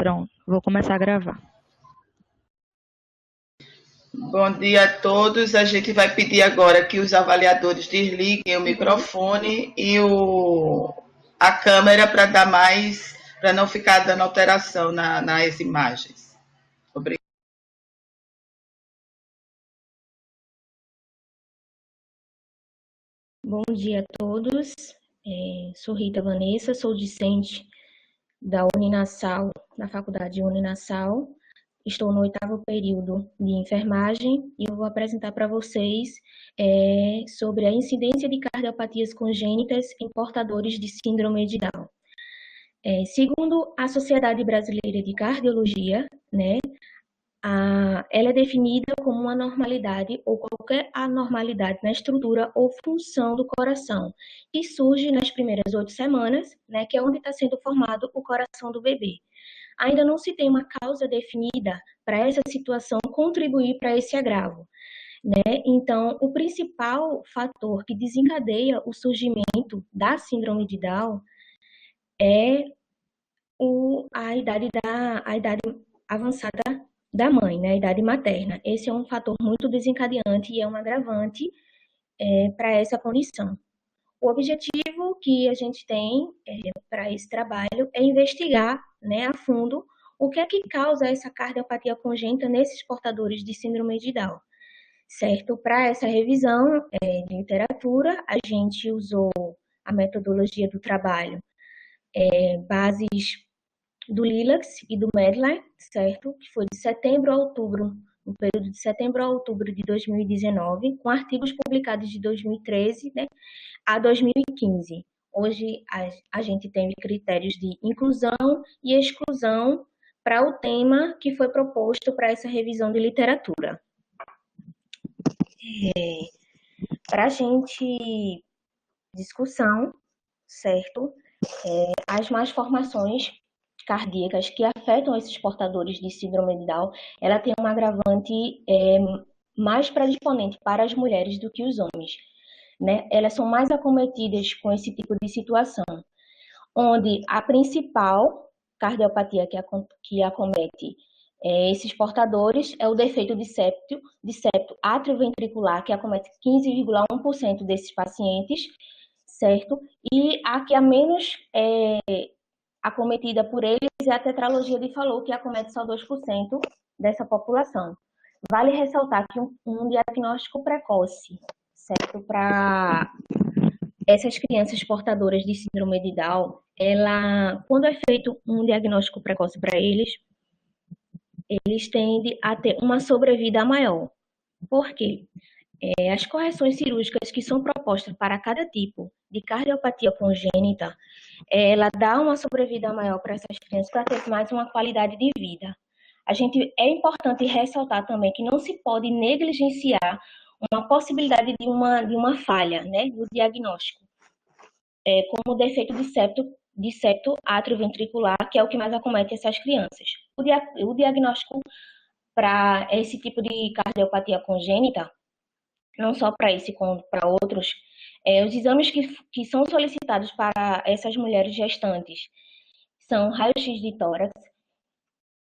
Pronto, vou começar a gravar. Bom dia a todos. A gente vai pedir agora que os avaliadores desliguem o microfone e a câmera para não ficar dando alteração nas imagens. Obrigada. Bom dia a todos. Sou Rita Vanessa, sou discente da Uninassal, da Faculdade Uninassal. Estou no 8º período de enfermagem e eu vou apresentar para vocês sobre a incidência de cardiopatias congênitas em portadores de síndrome de Down. Segundo a Sociedade Brasileira de Cardiologia, ela é definida como uma anormalidade ou qualquer anormalidade na estrutura ou função do coração, que surge nas primeiras 8 semanas, que é onde está sendo formado o coração do bebê. Ainda não se tem uma causa definida para essa situação contribuir para esse agravo. Então, o principal fator que desencadeia o surgimento da síndrome de Down é a idade avançada da mãe, a idade materna. Esse é um fator muito desencadeante e é um agravante para essa condição. O objetivo que a gente tem para esse trabalho é investigar a fundo o que é que causa essa cardiopatia congênita nesses portadores de síndrome de Down, certo? Para essa revisão de literatura, a gente usou a metodologia do trabalho, bases do Lilacs e do Medline, certo? Que foi de setembro a outubro, no período de setembro a outubro de 2019, com artigos publicados de 2013 a 2015. Hoje a gente tem critérios de inclusão e exclusão para o tema que foi proposto para essa revisão de literatura. Para a gente discussão, certo? As malformações cardíacas que afetam esses portadores de síndrome de Down, ela tem um agravante mais predisponente para as mulheres do que os homens. Elas são mais acometidas com esse tipo de situação, onde a principal cardiopatia que acomete esses portadores é o defeito de septo atrioventricular, que acomete 15,1% desses pacientes, certo? E a que é menos acometida por eles é a tetralogia de Fallot, que acomete só 2% dessa população. Vale ressaltar que um diagnóstico precoce, certo, para essas crianças portadoras de síndrome de Down, quando é feito um diagnóstico precoce para eles tendem a ter uma sobrevida maior. Por quê? As correções cirúrgicas que são propostas para cada tipo de cardiopatia congênita, ela dá uma sobrevida maior para essas crianças para ter mais uma qualidade de vida. É importante ressaltar também que não se pode negligenciar uma possibilidade de uma falha no diagnóstico, como o defeito de septo atrioventricular, que é o que mais acomete essas crianças. O diagnóstico para esse tipo de cardiopatia congênita, não só para esse como para outros, os exames que são solicitados para essas mulheres gestantes são raio-x de tórax,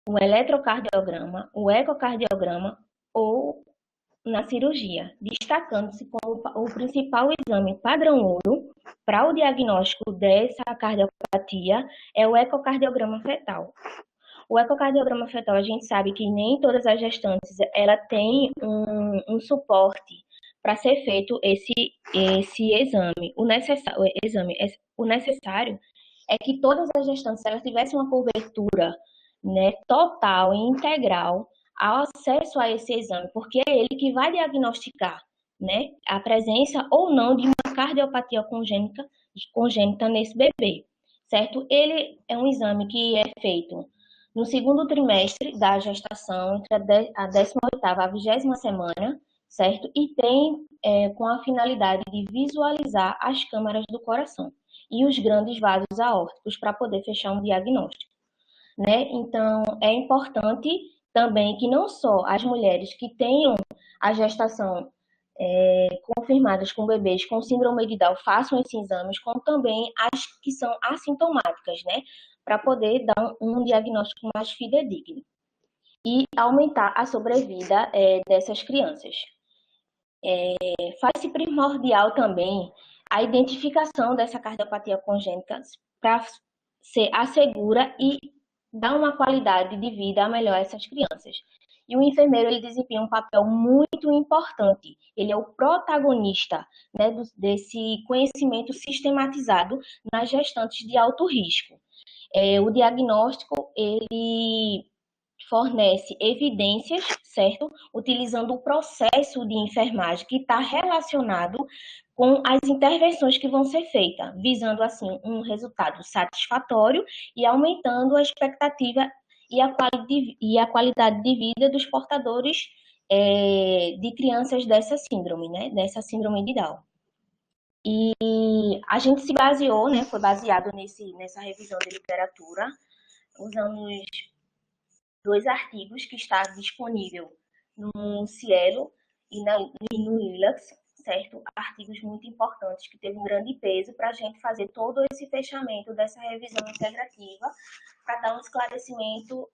o eletrocardiograma, o ecocardiograma ou na cirurgia, destacando-se como o principal exame padrão ouro para o diagnóstico dessa cardiopatia é o ecocardiograma fetal. O ecocardiograma fetal, a gente sabe que nem todas as gestantes ela tem um suporte para ser feito esse exame. O necessário é que todas as gestantes elas tivessem uma cobertura total e integral ao acesso a esse exame, porque é ele que vai diagnosticar a presença ou não de uma cardiopatia congênita nesse bebê, certo? Ele é um exame que é feito no segundo trimestre da gestação, entre a 18ª a 20ª semana, certo? E tem com a finalidade de visualizar as câmaras do coração e os grandes vasos aórticos para poder fechar um diagnóstico. Então, é importante também que não só as mulheres que tenham a gestação confirmadas com bebês com síndrome de Down façam esses exames, como também as que são assintomáticas, para poder dar um diagnóstico mais fidedigno e aumentar a sobrevida dessas crianças. Faz-se primordial também a identificação dessa cardiopatia congênita para ser assegura e dar uma qualidade de vida melhor a essas crianças. E o enfermeiro ele desempenha um papel muito importante. Ele é o protagonista, né, desse conhecimento sistematizado nas gestantes de alto risco. O diagnóstico ele fornece evidências, certo? Utilizando o processo de enfermagem que está relacionado com as intervenções que vão ser feitas, visando, assim, um resultado satisfatório e aumentando a expectativa e a qualidade de vida dos portadores de crianças dessa síndrome, né? Dessa síndrome de Down. E a gente se baseou, né? Foi baseado nessa revisão de literatura, usando os 2 artigos que está disponível no Cielo e no ILACS, certo? Artigos muito importantes que teve um grande peso para a gente fazer todo esse fechamento dessa revisão integrativa para dar um esclarecimento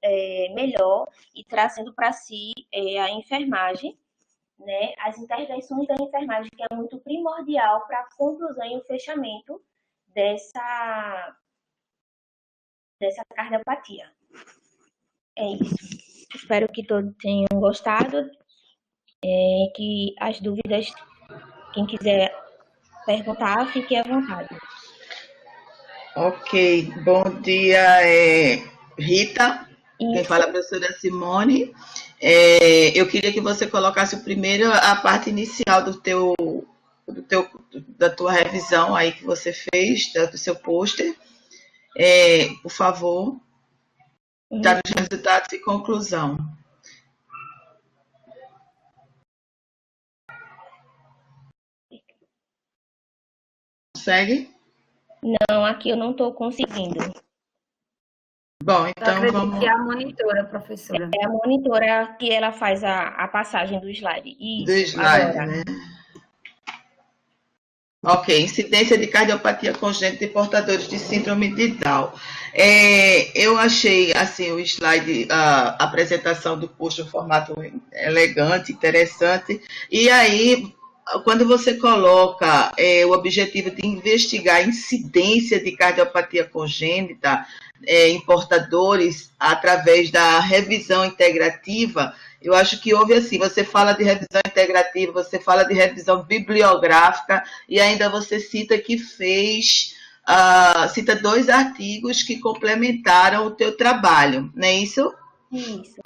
melhor e trazendo para si a enfermagem, né? As intervenções da enfermagem, que é muito primordial para a conclusão e o fechamento dessa cardiopatia. É isso. Espero que todos tenham gostado. Que as dúvidas, quem quiser perguntar, fique à vontade. Ok. Bom dia, Rita. Quem fala é a professora Simone. Eu queria que você colocasse primeiro a parte inicial da tua revisão aí que você fez, do seu pôster. Por favor. Dados, resultados e conclusão. Consegue? Não, aqui eu não estou conseguindo. Bom, então vamos... É a monitora, professora. É a monitora que ela faz a passagem do slide. Isso, do slide, agora. Né? Ok, incidência de cardiopatia congênita em portadores de síndrome de Down. Eu achei assim o slide, a apresentação do curso, um formato elegante, interessante. E aí, quando você coloca o objetivo de investigar a incidência de cardiopatia congênita em portadores através da revisão integrativa, eu acho que houve assim, você fala de revisão integrativa, você fala de revisão bibliográfica e ainda você cita que cita 2 artigos que complementaram o teu trabalho, não é isso? Isso.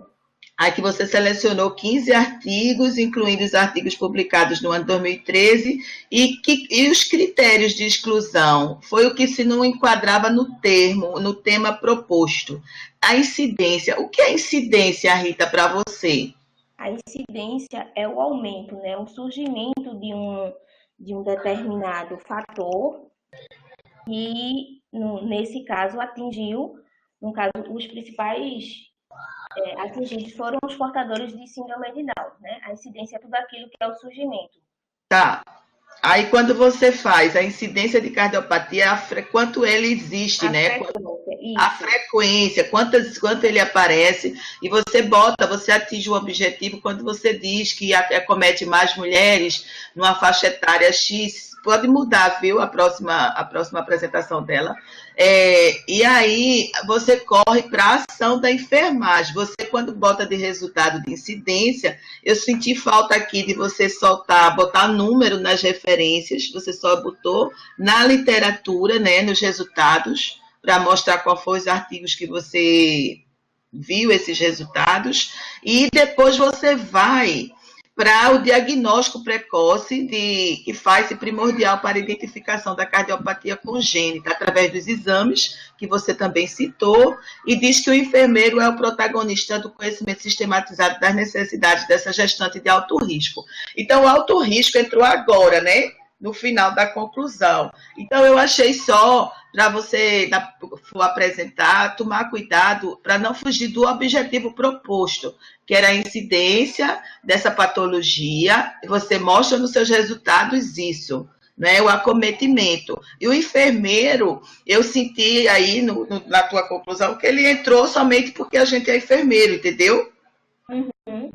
Aí que você selecionou 15 artigos, incluindo os artigos publicados no ano 2013, e os critérios de exclusão foi o que se não enquadrava no tema proposto. A incidência, o que é incidência, Rita, para você? A incidência é o aumento, né? O surgimento de um determinado fator que, nesse caso, atingiu, no caso, os principais atingidos foram os portadores de síndrome de Down, né? A incidência é tudo aquilo que é o surgimento. Tá. Aí, quando você faz a incidência de cardiopatia, quanto ele existe, né? A frequência, quanto ele aparece, e você atinge o objetivo quando você diz que acomete mais mulheres numa faixa etária X. Pode mudar, viu, a próxima apresentação dela. E aí, você corre para a ação da enfermagem. Você, quando bota de resultado de incidência, eu senti falta aqui de você botar número nas referências, você só botou na literatura, né, nos resultados, para mostrar qual foram os artigos que você viu, esses resultados, e depois você vai para o diagnóstico precoce que faz-se primordial para a identificação da cardiopatia congênita, através dos exames, que você também citou, e diz que o enfermeiro é o protagonista do conhecimento sistematizado das necessidades dessa gestante de alto risco. Então, o alto risco entrou agora, né? No final da conclusão. Então, eu achei só, para você for apresentar, tomar cuidado para não fugir do objetivo proposto, que era a incidência dessa patologia, e você mostra nos seus resultados isso, né, o acometimento. E o enfermeiro, eu senti aí na tua conclusão que ele entrou somente porque a gente é enfermeiro, entendeu? Uhum.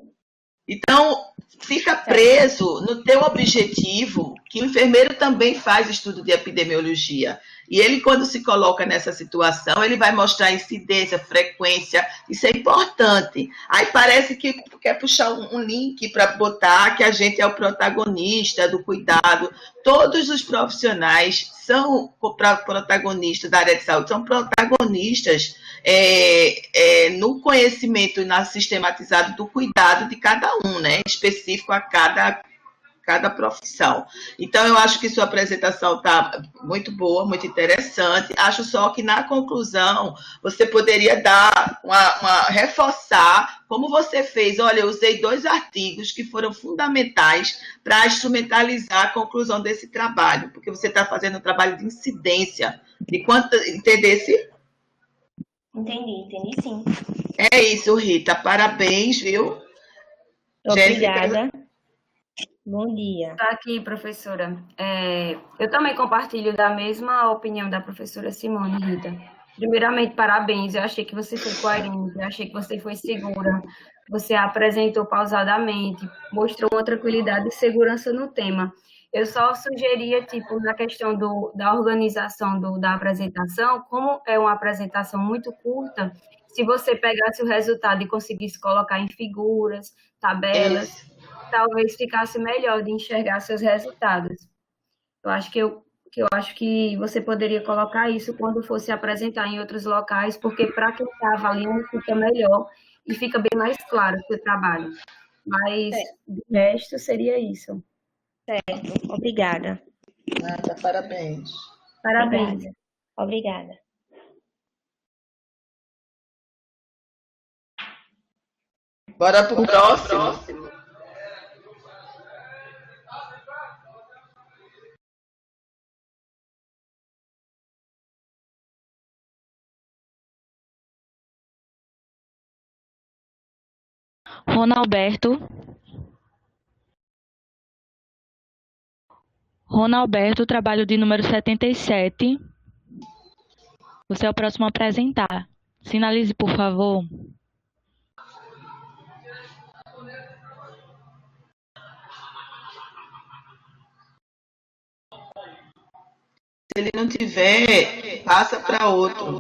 Então, fica preso no teu objetivo, que o enfermeiro também faz estudo de epidemiologia. E ele, quando se coloca nessa situação, ele vai mostrar incidência, frequência, isso é importante. Aí parece que quer puxar um link para botar que a gente é o protagonista do cuidado. Todos os profissionais são protagonistas da área de saúde, são protagonistas no conhecimento e na sistematizado do cuidado de cada um, né? Específico a cada profissão. Então, eu acho que sua apresentação está muito boa, muito interessante. Acho só que na conclusão você poderia dar reforçar como você fez. Olha, eu usei 2 artigos que foram fundamentais para instrumentalizar a conclusão desse trabalho, porque você está fazendo um trabalho de incidência, de quanto entendesse. Entendi sim. É isso, Rita. Parabéns, viu? Obrigada. Bom dia. Tá aqui, professora. Eu também compartilho da mesma opinião da professora Simone, Rita. Primeiramente, parabéns. Eu achei que você foi coerente, eu achei que você foi segura. Você apresentou pausadamente, mostrou uma tranquilidade e segurança no tema. Eu só sugeria, tipo, na questão da organização da apresentação, como é uma apresentação muito curta, se você pegasse o resultado e conseguisse colocar em figuras, tabelas, talvez ficasse melhor de enxergar seus resultados. Eu acho que você poderia colocar isso quando fosse apresentar em outros locais, porque para quem está avaliando fica melhor e fica bem mais claro o seu trabalho. Mas, de resto, seria isso. Certo. Obrigada. Nada, parabéns. Parabéns. Obrigada. Bora para o próximo. Ronalberto, trabalho de número 77. Você é o próximo a apresentar. Sinalize, por favor. Se ele não tiver, passa para outro.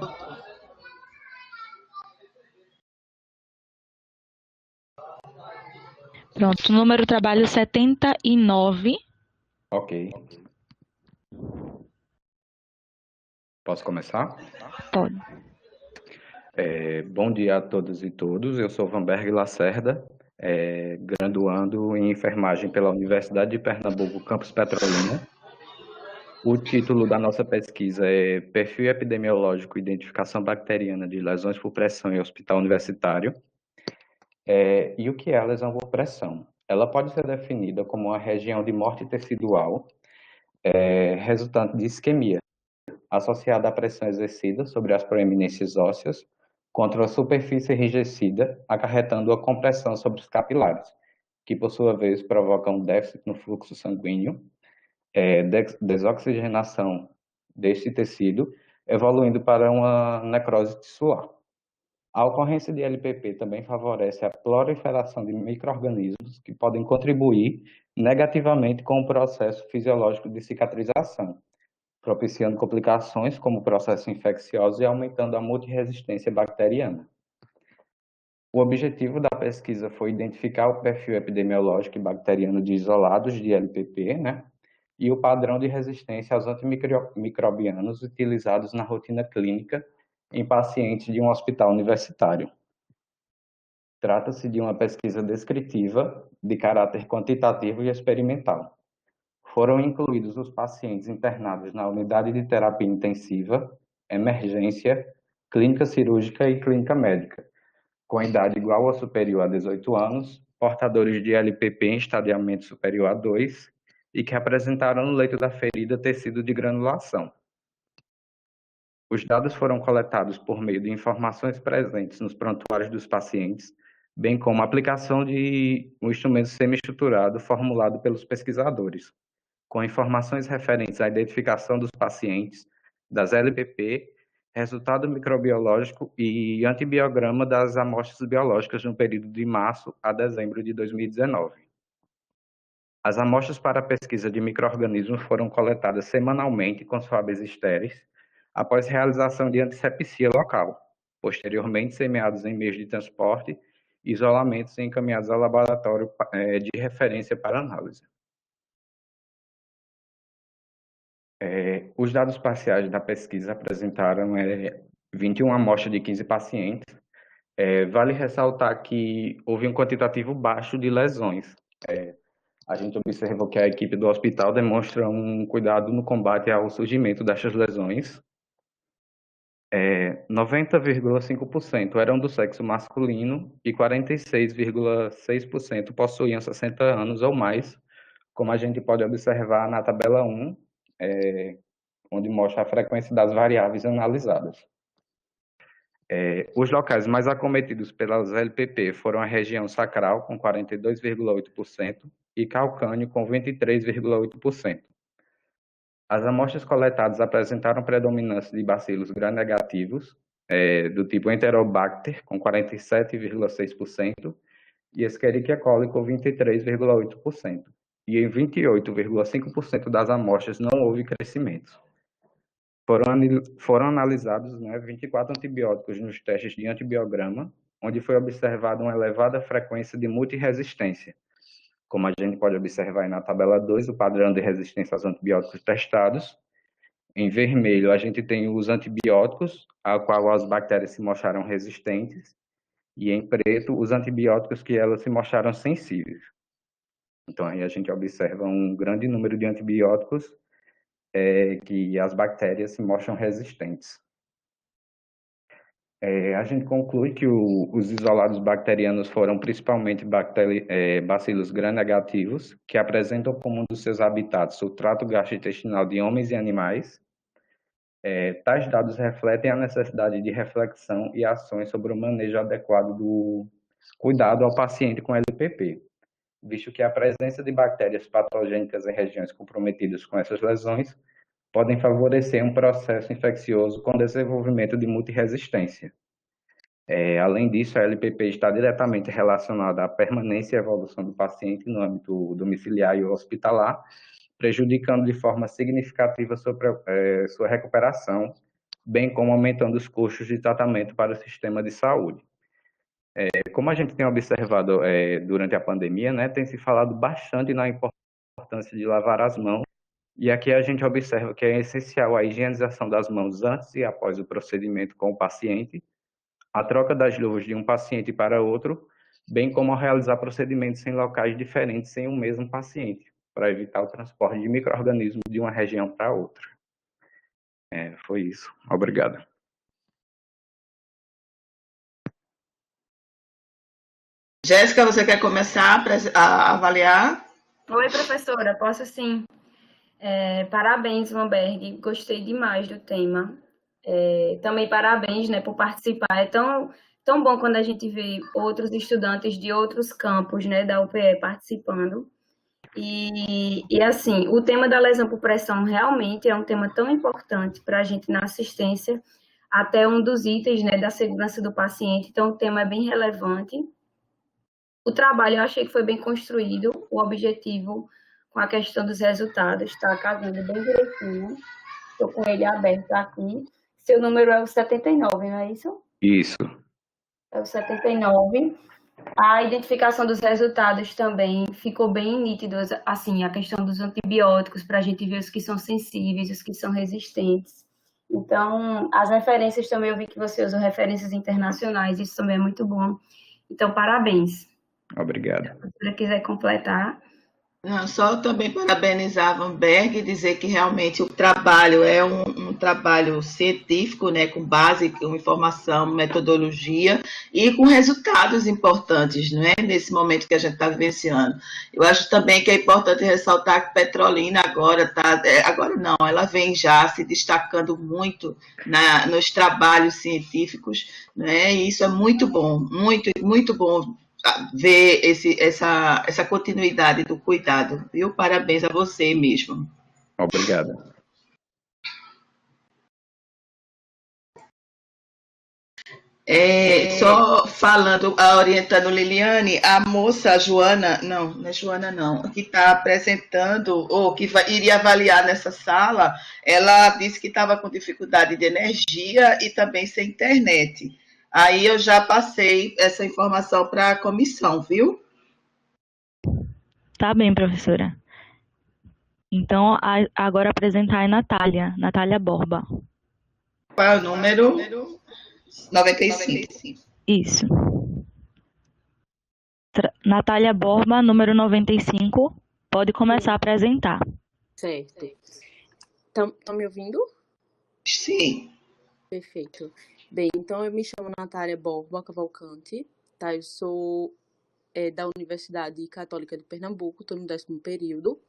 Pronto, número trabalho 79. Ok. Posso começar? Pode. Bom dia a todos e todas. Eu sou Vanberg Lacerda, graduando em enfermagem pela Universidade de Pernambuco, campus Petrolina. O título da nossa pesquisa é Perfil Epidemiológico e Identificação Bacteriana de Lesões por Pressão em Hospital Universitário. E o que é a lesão por pressão? Ela pode ser definida como uma região de morte tecidual resultante de isquemia, associada à pressão exercida sobre as proeminências ósseas contra a superfície enrijecida, acarretando a compressão sobre os capilares, que por sua vez provocam um déficit no fluxo sanguíneo, desoxigenação deste tecido, evoluindo para uma necrose tissular. A ocorrência de LPP também favorece a proliferação de micro-organismos que podem contribuir negativamente com o processo fisiológico de cicatrização, propiciando complicações como processos infecciosos e aumentando a multiresistência bacteriana. O objetivo da pesquisa foi identificar o perfil epidemiológico e bacteriano de isolados de LPP, né, e o padrão de resistência aos antimicrobianos utilizados na rotina clínica em pacientes de um hospital universitário. Trata-se de uma pesquisa descritiva de caráter quantitativo e experimental. Foram incluídos os pacientes internados na unidade de terapia intensiva, emergência, clínica cirúrgica e clínica médica, com idade igual ou superior a 18 anos, portadores de LPP em estadiamento superior a 2 e que apresentaram no leito da ferida tecido de granulação. Os dados foram coletados por meio de informações presentes nos prontuários dos pacientes, bem como a aplicação de um instrumento semi-estruturado formulado pelos pesquisadores, com informações referentes à identificação dos pacientes, das LPP, resultado microbiológico e antibiograma das amostras biológicas no período de março a dezembro de 2019. As amostras para a pesquisa de micro-organismos foram coletadas semanalmente com swabs estéreis, após realização de antisepsia local, posteriormente semeados em meios de transporte, isolamentos e encaminhados ao laboratório de referência para análise. Os dados parciais da pesquisa apresentaram 21 amostras de 15 pacientes. Vale ressaltar que houve um quantitativo baixo de lesões. A gente observou que a equipe do hospital demonstra um cuidado no combate ao surgimento destas lesões. 90,5% eram do sexo masculino e 46,6% possuíam 60 anos ou mais, como a gente pode observar na tabela 1, onde mostra a frequência das variáveis analisadas. Os locais mais acometidos pelas LPP foram a região sacral, com 42,8%, e calcâneo, com 23,8%. As amostras coletadas apresentaram predominância de bacilos gram-negativos, do tipo Enterobacter, com 47,6%, e Escherichia coli, com 23,8%. E em 28,5% das amostras não houve crescimento. Foram analisados 24 antibióticos nos testes de antibiograma, onde foi observada uma elevada frequência de multiresistência. Como a gente pode observar na tabela 2, o padrão de resistência aos antibióticos testados. Em vermelho, a gente tem os antibióticos, ao qual as bactérias se mostraram resistentes, e em preto, os antibióticos que elas se mostraram sensíveis. Então, aí a gente observa um grande número de antibióticos que as bactérias se mostram resistentes. A gente conclui que os isolados bacterianos foram principalmente bacilos gram-negativos, que apresentam como um dos seus habitats o trato gastrointestinal de homens e animais. Tais dados refletem a necessidade de reflexão e ações sobre o manejo adequado do cuidado ao paciente com LPP, visto que a presença de bactérias patogênicas em regiões comprometidas com essas lesões podem favorecer um processo infeccioso com desenvolvimento de multiresistência. Além disso, a LPP está diretamente relacionada à permanência e evolução do paciente no âmbito domiciliar e hospitalar, prejudicando de forma significativa sua recuperação, bem como aumentando os custos de tratamento para o sistema de saúde. Como a gente tem observado durante a pandemia, tem se falado bastante na importância de lavar as mãos, e aqui a gente observa que é essencial a higienização das mãos antes e após o procedimento com o paciente, a troca das luvas de um paciente para outro, bem como realizar procedimentos em locais diferentes em um mesmo paciente, para evitar o transporte de micro-organismos de uma região para outra. Foi isso. Obrigado. Jéssica, você quer começar a avaliar? Oi, professora, posso sim. Parabéns, Vanberg, gostei demais do tema. Também parabéns, por participar. É tão bom quando a gente vê outros estudantes de outros campos, da UPE participando. E assim, o tema da lesão por pressão realmente é um tema tão importante para a gente na assistência, até um dos itens, da segurança do paciente. Então, o tema é bem relevante. O trabalho eu achei que foi bem construído, o objetivo com a questão dos resultados, está casando bem direitinho. Estou com ele aberto aqui. Seu número é o 79, não é isso? Isso. É o 79. A identificação dos resultados também ficou bem nítido, assim, a questão dos antibióticos, para a gente ver os que são sensíveis, os que são resistentes. Então, as referências também, eu vi que você usou referências internacionais, isso também é muito bom. Então, parabéns. Obrigado. Se você quiser completar. Só também parabenizar a Vanberg e dizer que realmente o trabalho é um trabalho científico, com base com informação, metodologia e com resultados importantes, nesse momento que a gente está vivenciando. Eu acho também que é importante ressaltar que Petrolina agora ela vem já se destacando muito nos trabalhos científicos, e isso é muito bom, muito, muito bom. ver essa continuidade do cuidado, viu? Parabéns a você mesmo. Obrigado. Só falando, orientando Liliane, a moça Joana, não é Joana não, que está apresentando, ou que iria avaliar nessa sala, ela disse que estava com dificuldade de energia e também sem internet. Aí eu já passei essa informação para a comissão, viu? Tá bem, professora. Então, agora apresentar a Natália Borba. Qual é o número? 95. Isso. Natália Borba, número 95, pode começar a apresentar. Certo. Estão me ouvindo? Sim. Perfeito. Bem, então eu me chamo Natália Borba Cavalcante, tá? Eu sou da Universidade Católica de Pernambuco, estou no 10º período,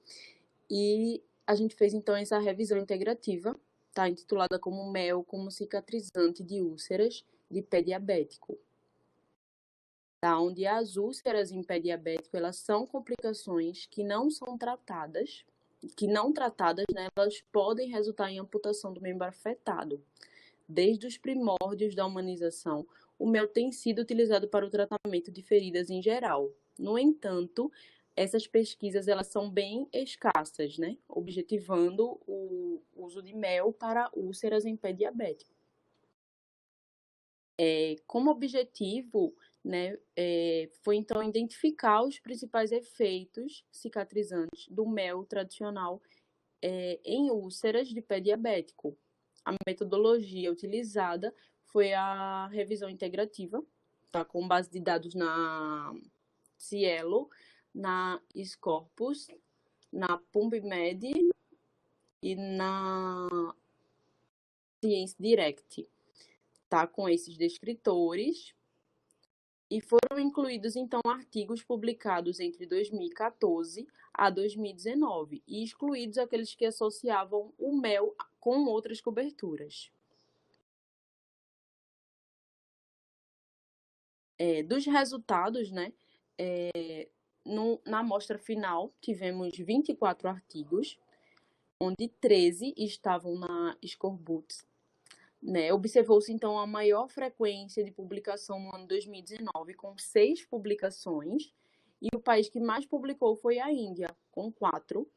e a gente fez então essa revisão integrativa, tá? Intitulada como MEL como cicatrizante de úlceras de pé diabético. Tá? Onde as úlceras em pé diabético, elas são complicações que não são tratadas, né, elas podem resultar em amputação do membro afetado. Desde os primórdios da humanização, o mel tem sido utilizado para o tratamento de feridas em geral. No entanto, essas pesquisas elas são bem escassas, né, objetivando o uso de mel para úlceras em pé diabético. Como objetivo, né, foi então identificar os principais efeitos cicatrizantes do mel tradicional em úlceras de pé diabético. A metodologia utilizada foi a revisão integrativa, tá, com base de dados na Cielo, na Scopus, na PubMed e na Science Direct, tá, com esses descritores. E foram incluídos, então, artigos publicados entre 2014 a 2019 e excluídos aqueles que associavam o mel com outras coberturas. Dos resultados, né, na amostra final, tivemos 24 artigos, onde 13 estavam na Scorbutic. Né? Observou-se, então, a maior frequência de publicação no ano 2019, com 6 publicações, e o país que mais publicou foi a Índia, com 4.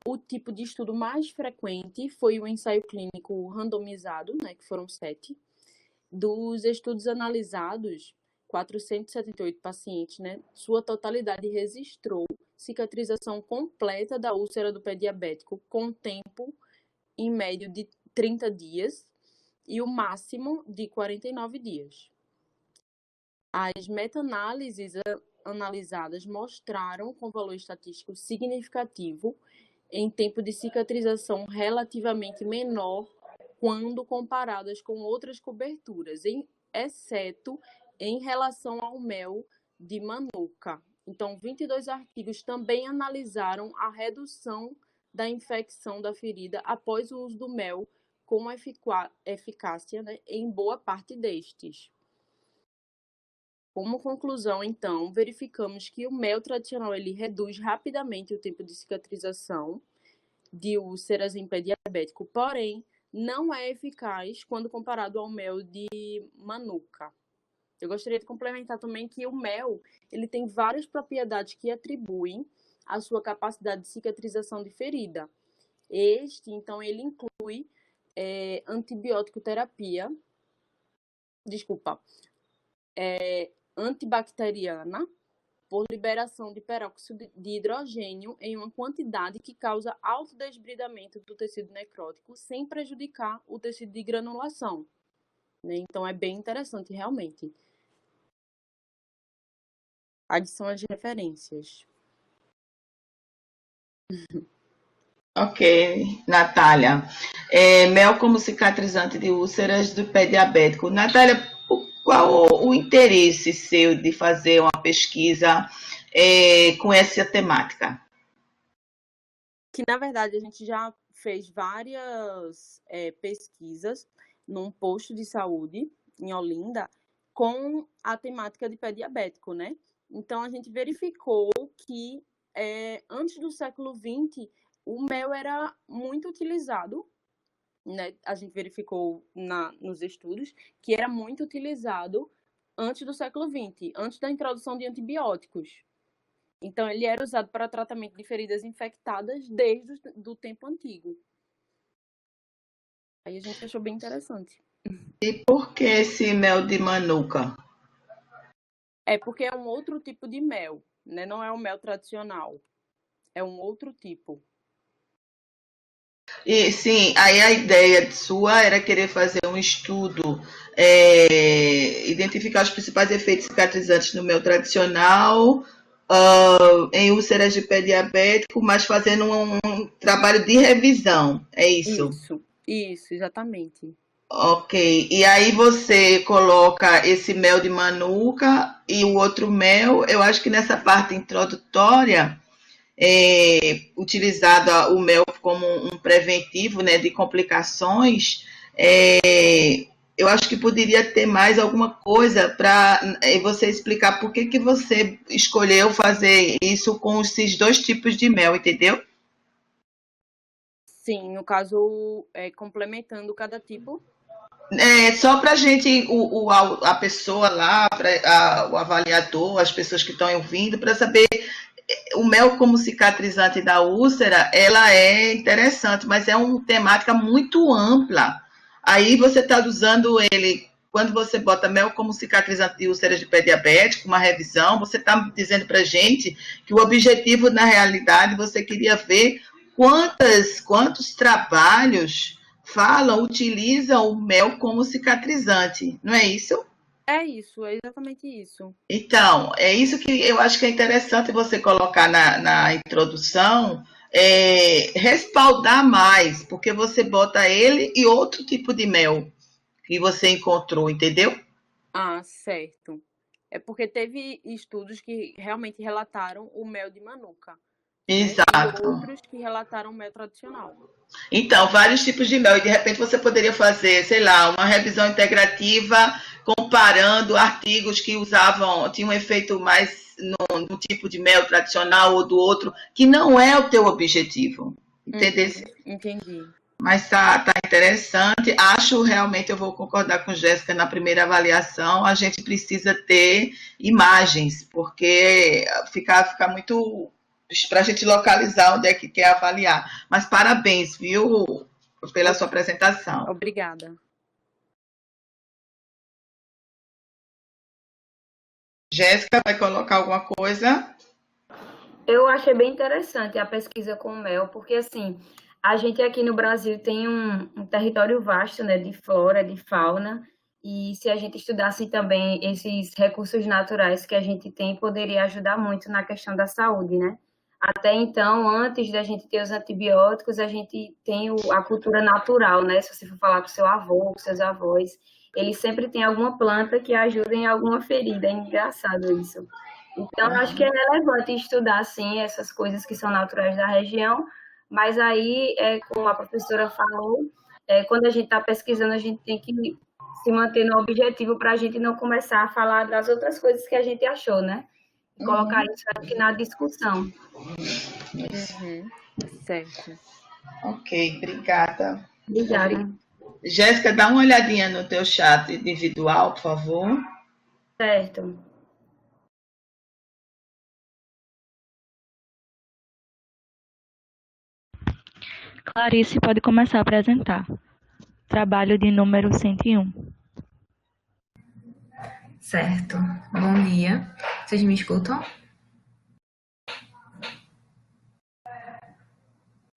O tipo de estudo mais frequente foi o ensaio clínico randomizado, né, que foram 7. Dos estudos analisados, 478 pacientes, né, sua totalidade registrou cicatrização completa da úlcera do pé diabético, com tempo em médio de 30 dias e o máximo de 49 dias. As meta-análises analisadas mostraram com valor estatístico significativo em tempo de cicatrização relativamente menor quando comparadas com outras coberturas, exceto em relação ao mel de Manuka. Então, 22 artigos também analisaram a redução da infecção da ferida após o uso do mel com eficácia, né, em boa parte destes. Como conclusão, então, verificamos que o mel tradicional ele reduz rapidamente o tempo de cicatrização de úlceras em pé diabético, porém, não é eficaz quando comparado ao mel de Manuka. Eu gostaria de complementar também que o mel ele tem várias propriedades que atribuem a sua capacidade de cicatrização de ferida. Então, ele inclui antibacteriana por liberação de peróxido de hidrogênio em uma quantidade que causa autodesbridamento do tecido necrótico sem prejudicar o tecido de granulação. Né? Então, é bem interessante, realmente. Adição às referências. Ok, Natália. Mel como cicatrizante de úlceras do pé diabético. Natália, qual o interesse seu de fazer uma pesquisa com essa temática? Que, na verdade, a gente já fez várias pesquisas num posto de saúde em Olinda com a temática de pé diabético, né? Então, a gente verificou que antes do século XX, o mel era muito utilizado, né? A gente verificou nos estudos que era muito utilizado antes do século XX, antes da introdução de antibióticos. Então, ele era usado para tratamento de feridas infectadas desde o tempo antigo. Aí a gente achou bem interessante. E por que esse mel de manuka? É porque é um outro tipo de mel, né? Não é o mel tradicional. É um outro tipo. E sim, aí a ideia sua era querer fazer um estudo, identificar os principais efeitos cicatrizantes no mel tradicional, em úlceras de pé diabético, mas fazendo um trabalho de revisão, é isso? Isso, exatamente. Ok, e aí você coloca esse mel de manuka e o outro mel, eu acho que nessa parte introdutória, utilizado o mel como um preventivo, né, de complicações, eu acho que poderia ter mais alguma coisa para você explicar por que você escolheu fazer isso com esses dois tipos de mel, entendeu? Sim, no caso, complementando cada tipo. Só para a gente, a pessoa lá, o avaliador, as pessoas que estão ouvindo, para saber, o mel como cicatrizante da úlcera, ela é interessante, mas é uma temática muito ampla. Aí você está usando ele, quando você bota mel como cicatrizante de úlceras de pé diabético, uma revisão, você está dizendo para a gente que o objetivo, na realidade, você queria ver quantos trabalhos utilizam o mel como cicatrizante, não é isso? É isso, é exatamente isso. Então, é isso que eu acho que é interessante você colocar na introdução, respaldar mais, porque você bota ele e outro tipo de mel que você encontrou, entendeu? Ah, certo. É porque teve estudos que realmente relataram o mel de manuka, né? Exato. E outros que relataram o mel tradicional. Então, vários tipos de mel. E de repente você poderia fazer, sei lá, uma revisão integrativa comparando artigos que tinham um efeito mais no tipo de mel tradicional ou do outro, que não é o teu objetivo. Entendeu? Entendi. Mas tá interessante. Acho realmente, eu vou concordar com Jéssica na primeira avaliação, a gente precisa ter imagens, porque fica muito para a gente localizar onde é que quer avaliar. Mas parabéns, viu, pela sua apresentação. Obrigada. Jéssica, vai colocar alguma coisa? Eu achei bem interessante a pesquisa com o mel, porque assim, a gente aqui no Brasil tem um território vasto, né, de flora, de fauna, e se a gente estudasse também esses recursos naturais que a gente tem, poderia ajudar muito na questão da saúde, né? Até então, antes da gente ter os antibióticos, a gente tem a cultura natural, né? Se você for falar com seu avô, com seus avós, eles sempre têm alguma planta que ajuda em alguma ferida. É engraçado isso. Então, acho que é relevante estudar, sim, essas coisas que são naturais da região, mas aí, como a professora falou, quando a gente está pesquisando, a gente tem que se manter no objetivo para a gente não começar a falar das outras coisas que a gente achou, né? E colocar isso aqui na discussão. Certo. Ok, obrigada. Obrigada. Jéssica, dá uma olhadinha no teu chat individual, por favor. Certo. Clarice pode começar a apresentar. Trabalho de número 101. Certo. Bom dia. Vocês me escutam?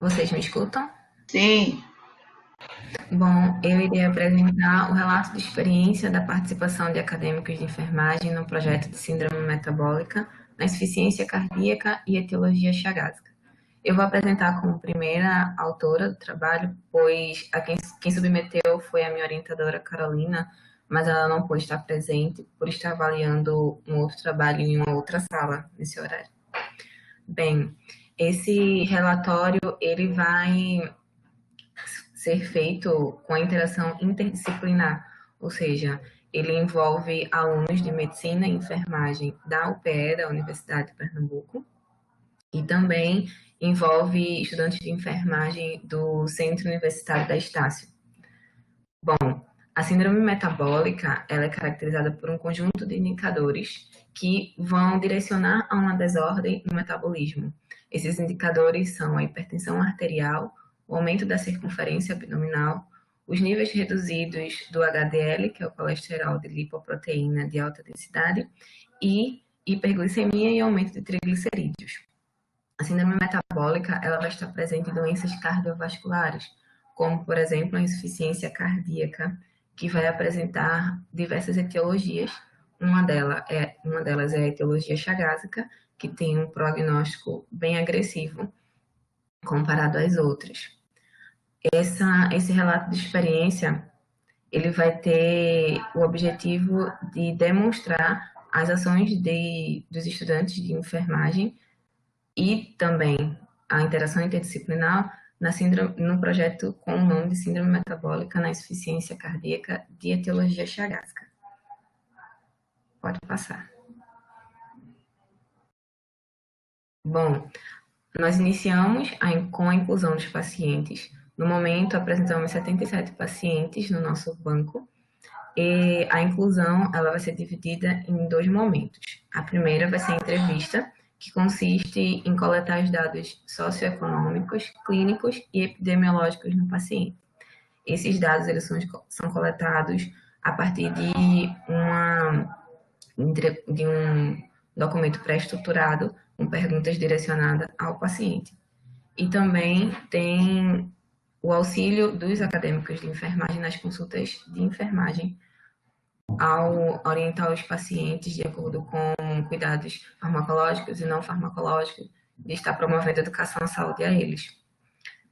Vocês me escutam? Sim. Bom, eu irei apresentar o relato de experiência da participação de acadêmicos de enfermagem no projeto de síndrome metabólica, na insuficiência cardíaca e etiologia chagásica. Eu vou apresentar como primeira autora do trabalho, pois quem submeteu foi a minha orientadora Carolina, mas ela não pôde estar presente por estar avaliando um outro trabalho em uma outra sala nesse horário. Bem, esse relatório ele vai ser feito com a interação interdisciplinar, ou seja, ele envolve alunos de medicina e enfermagem da UPE, da Universidade de Pernambuco, e também envolve estudantes de enfermagem do Centro Universitário da Estácio. Bom, a síndrome metabólica, ela é caracterizada por um conjunto de indicadores que vão direcionar a uma desordem no metabolismo. Esses indicadores são a hipertensão arterial, o aumento da circunferência abdominal, os níveis reduzidos do HDL, que é o colesterol de lipoproteína de alta densidade, e hiperglicemia e aumento de triglicerídeos. A síndrome metabólica, ela vai estar presente em doenças cardiovasculares, como, por exemplo, a insuficiência cardíaca, que vai apresentar diversas etiologias. Uma delas é a etiologia chagásica, que tem um prognóstico bem agressivo comparado às outras. Esse relato de experiência, ele vai ter o objetivo de demonstrar as ações dos estudantes de enfermagem e também a interação interdisciplinar no projeto com o nome de Síndrome Metabólica na Insuficiência Cardíaca de Etiologia Chagásica. Pode passar. Bom, nós iniciamos com a inclusão dos pacientes. No momento, apresentamos 77 pacientes no nosso banco. E a inclusão, ela vai ser dividida em 2 momentos. A primeira vai ser a entrevista, que consiste em coletar os dados socioeconômicos, clínicos e epidemiológicos no paciente. Esses dados eles são coletados a partir de um documento pré-estruturado com perguntas direcionadas ao paciente. E também tem o auxílio dos acadêmicos de enfermagem nas consultas de enfermagem ao orientar os pacientes de acordo com cuidados farmacológicos e não farmacológicos, de estar promovendo educação à saúde a eles.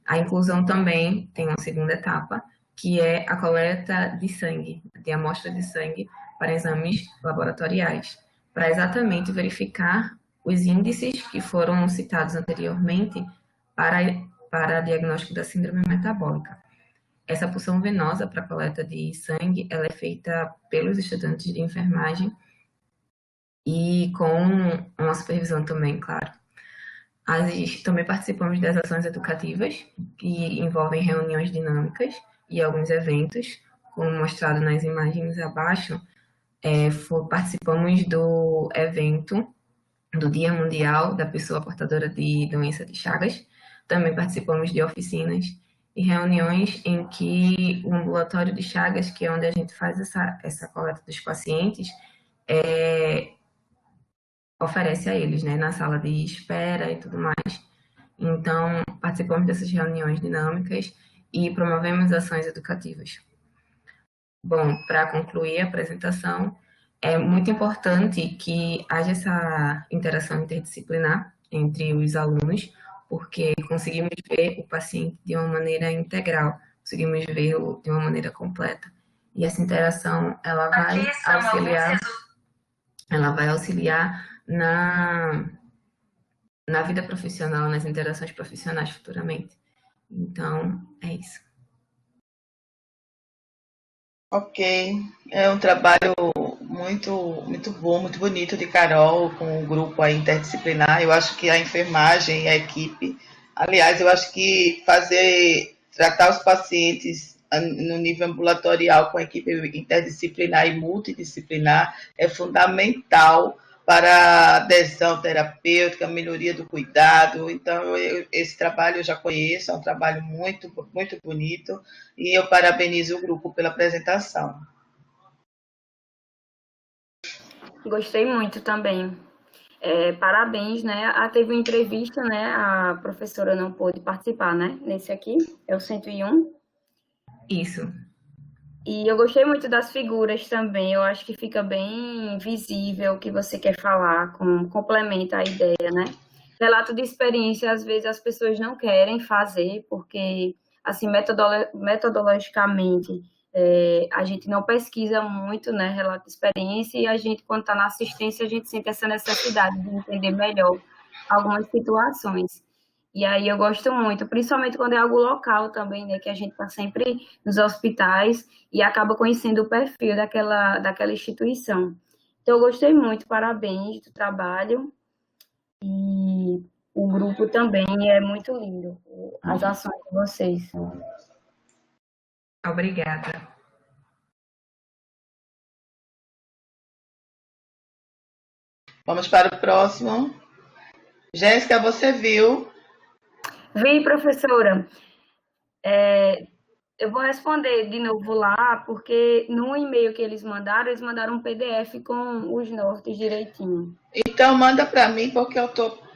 A inclusão também tem uma segunda etapa, que é a coleta de sangue, de amostra de sangue para exames laboratoriais, para exatamente verificar os índices que foram citados anteriormente para diagnóstico da síndrome metabólica. Essa punção venosa para coleta de sangue, ela é feita pelos estudantes de enfermagem e com uma supervisão também, claro. Também participamos das ações educativas, que envolvem reuniões dinâmicas e alguns eventos, como mostrado nas imagens abaixo. Participamos do evento do Dia Mundial da Pessoa Portadora de Doença de Chagas. Também participamos de oficinas e reuniões em que o ambulatório de Chagas, que é onde a gente faz essa coleta dos pacientes, oferece a eles, né, na sala de espera e tudo mais. Então, participamos dessas reuniões dinâmicas e promovemos ações educativas. Bom, para concluir a apresentação, é muito importante que haja essa interação interdisciplinar entre os alunos, porque conseguimos ver o paciente de uma maneira integral, conseguimos vê-lo de uma maneira completa. E essa interação, ela vai auxiliar na vida profissional, nas interações profissionais futuramente. Então, é isso. Ok, é um trabalho muito bom, muito bonito de Carol, com o grupo aí interdisciplinar. Eu acho que a enfermagem e a equipe, aliás, eu acho que tratar os pacientes no nível ambulatorial com a equipe interdisciplinar e multidisciplinar é fundamental para a adesão terapêutica, melhoria do cuidado. Então, esse trabalho eu já conheço, é um trabalho muito, muito bonito, e eu parabenizo o grupo pela apresentação. Gostei muito também. Parabéns, né? Teve uma entrevista, né? A professora não pôde participar, né? Nesse aqui, é o 101. Isso. E eu gostei muito das figuras também, eu acho que fica bem visível o que você quer falar, complementa a ideia, né? Relato de experiência, às vezes as pessoas não querem fazer, porque, assim, metodologicamente, a gente não pesquisa muito, né, relato de experiência, e a gente, quando está na assistência, a gente sente essa necessidade de entender melhor algumas situações. E aí eu gosto muito, principalmente quando é algo local também, né? Que a gente está sempre nos hospitais e acaba conhecendo o perfil daquela instituição. Então, eu gostei muito, parabéns do trabalho. E o grupo também é muito lindo, as ações de vocês. Obrigada. Vamos para o próximo. Jéssica, você viu? Vi, professora, eu vou responder de novo lá, porque no e-mail que eles mandaram um PDF com os nortes direitinho. Então manda para mim, porque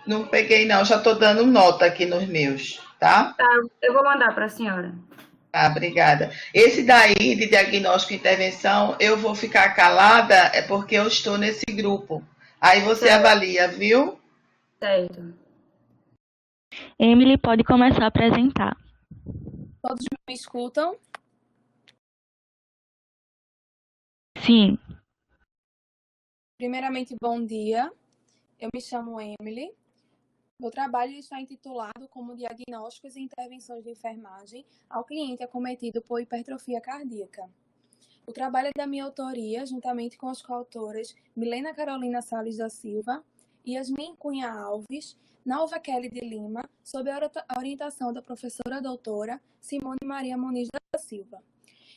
não peguei não, já estou dando nota aqui nos meus, tá? Tá, eu vou mandar para a senhora. Ah, obrigada. Esse daí de diagnóstico e intervenção, eu vou ficar calada, é porque eu estou nesse grupo. Aí você Certo. avalia, viu? Certo. Emily pode começar a apresentar. Todos me escutam? Sim. Primeiramente, bom dia. Eu me chamo Emily. Meu trabalho está intitulado como Diagnósticos e Intervenções de Enfermagem ao cliente acometido por hipertrofia cardíaca. O trabalho é da minha autoria, juntamente com as coautoras Milena Carolina Salles da Silva, Yasmin Cunha Alves, Nalva Kelly de Lima, sob a orientação da professora doutora Simone Maria Muniz da Silva.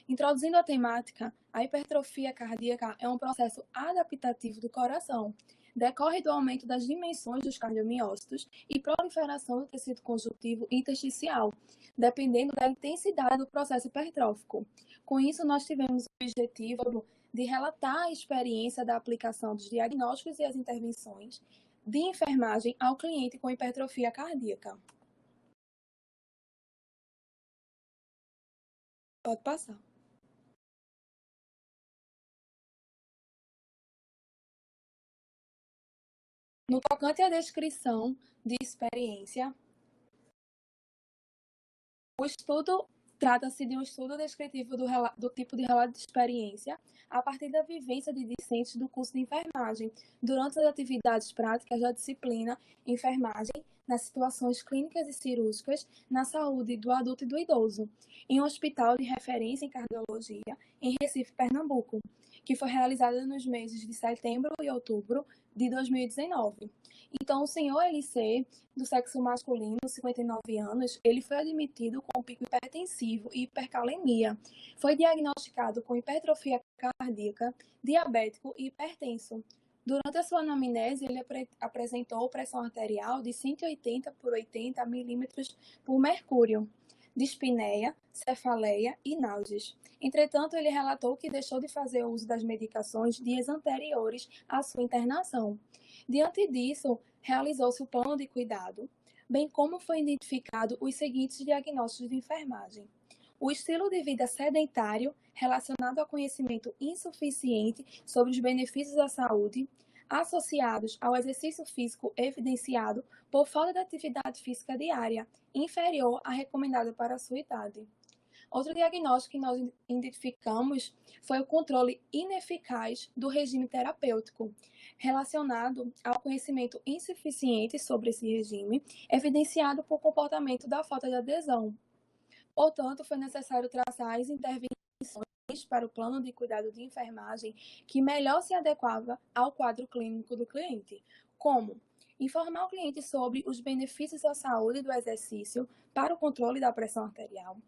Introduzindo a temática, a hipertrofia cardíaca é um processo adaptativo do coração. Decorre do aumento das dimensões dos cardiomiócitos e proliferação do tecido conjuntivo intersticial, dependendo da intensidade do processo hipertrófico. Com isso, nós tivemos o objetivo de relatar a experiência da aplicação dos diagnósticos e as intervenções de enfermagem ao cliente com hipertrofia cardíaca. Pode passar. No tocante à descrição de experiência, o estudo trata-se de um estudo descritivo do tipo de relato de experiência a partir da vivência de discentes do curso de enfermagem, durante as atividades práticas da disciplina enfermagem, nas situações clínicas e cirúrgicas, na saúde do adulto e do idoso, em um hospital de referência em cardiologia, em Recife, Pernambuco, que foi realizada nos meses de setembro e outubro de 2019. Então, o senhor LC, do sexo masculino, 59 anos, ele foi admitido com pico hipertensivo e hipercalemia. Foi diagnosticado com hipertrofia cardíaca, diabético e hipertenso. Durante a sua anamnese, ele apresentou pressão arterial de 180 por 80 milímetros por mercúrio, dispneia, cefaleia e náuseas. Entretanto, ele relatou que deixou de fazer uso das medicações dias anteriores à sua internação. Diante disso, realizou-se o plano de cuidado, bem como foi identificado os seguintes diagnósticos de enfermagem. O estilo de vida sedentário, relacionado ao conhecimento insuficiente sobre os benefícios da saúde, associados ao exercício físico evidenciado por falta de atividade física diária, inferior à recomendada para a sua idade. Outro diagnóstico que nós identificamos foi o controle ineficaz do regime terapêutico, relacionado ao conhecimento insuficiente sobre esse regime, evidenciado por comportamento da falta de adesão. Portanto, foi necessário traçar as intervenções para o plano de cuidado de enfermagem que melhor se adequava ao quadro clínico do cliente, como informar o cliente sobre os benefícios à saúde do exercício para o controle da pressão arterial,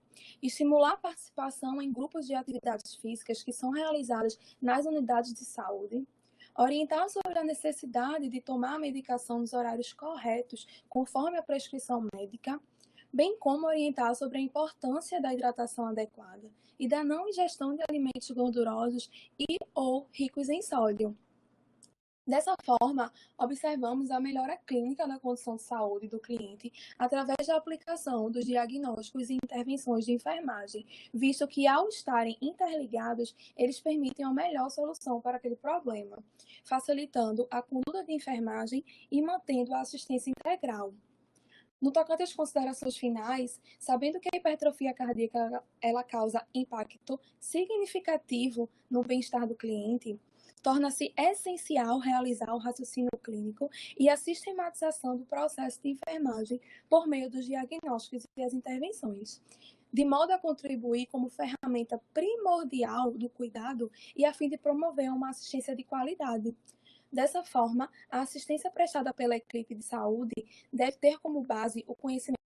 estimular a participação em grupos de atividades físicas que são realizadas nas unidades de saúde, orientar sobre a necessidade de tomar a medicação nos horários corretos, conforme a prescrição médica, bem como orientar sobre a importância da hidratação adequada e da não ingestão de alimentos gordurosos e ou ricos em sódio. Dessa forma, observamos a melhora clínica da condição de saúde do cliente através da aplicação dos diagnósticos e intervenções de enfermagem, visto que, ao estarem interligados, eles permitem uma melhor solução para aquele problema, facilitando a conduta de enfermagem e mantendo a assistência integral. No tocante às considerações finais, sabendo que a hipertrofia cardíaca ela causa impacto significativo no bem-estar do cliente, torna-se essencial realizar o raciocínio clínico e a sistematização do processo de enfermagem por meio dos diagnósticos e as intervenções, de modo a contribuir como ferramenta primordial do cuidado e a fim de promover uma assistência de qualidade. Dessa forma, a assistência prestada pela equipe de saúde deve ter como base o conhecimento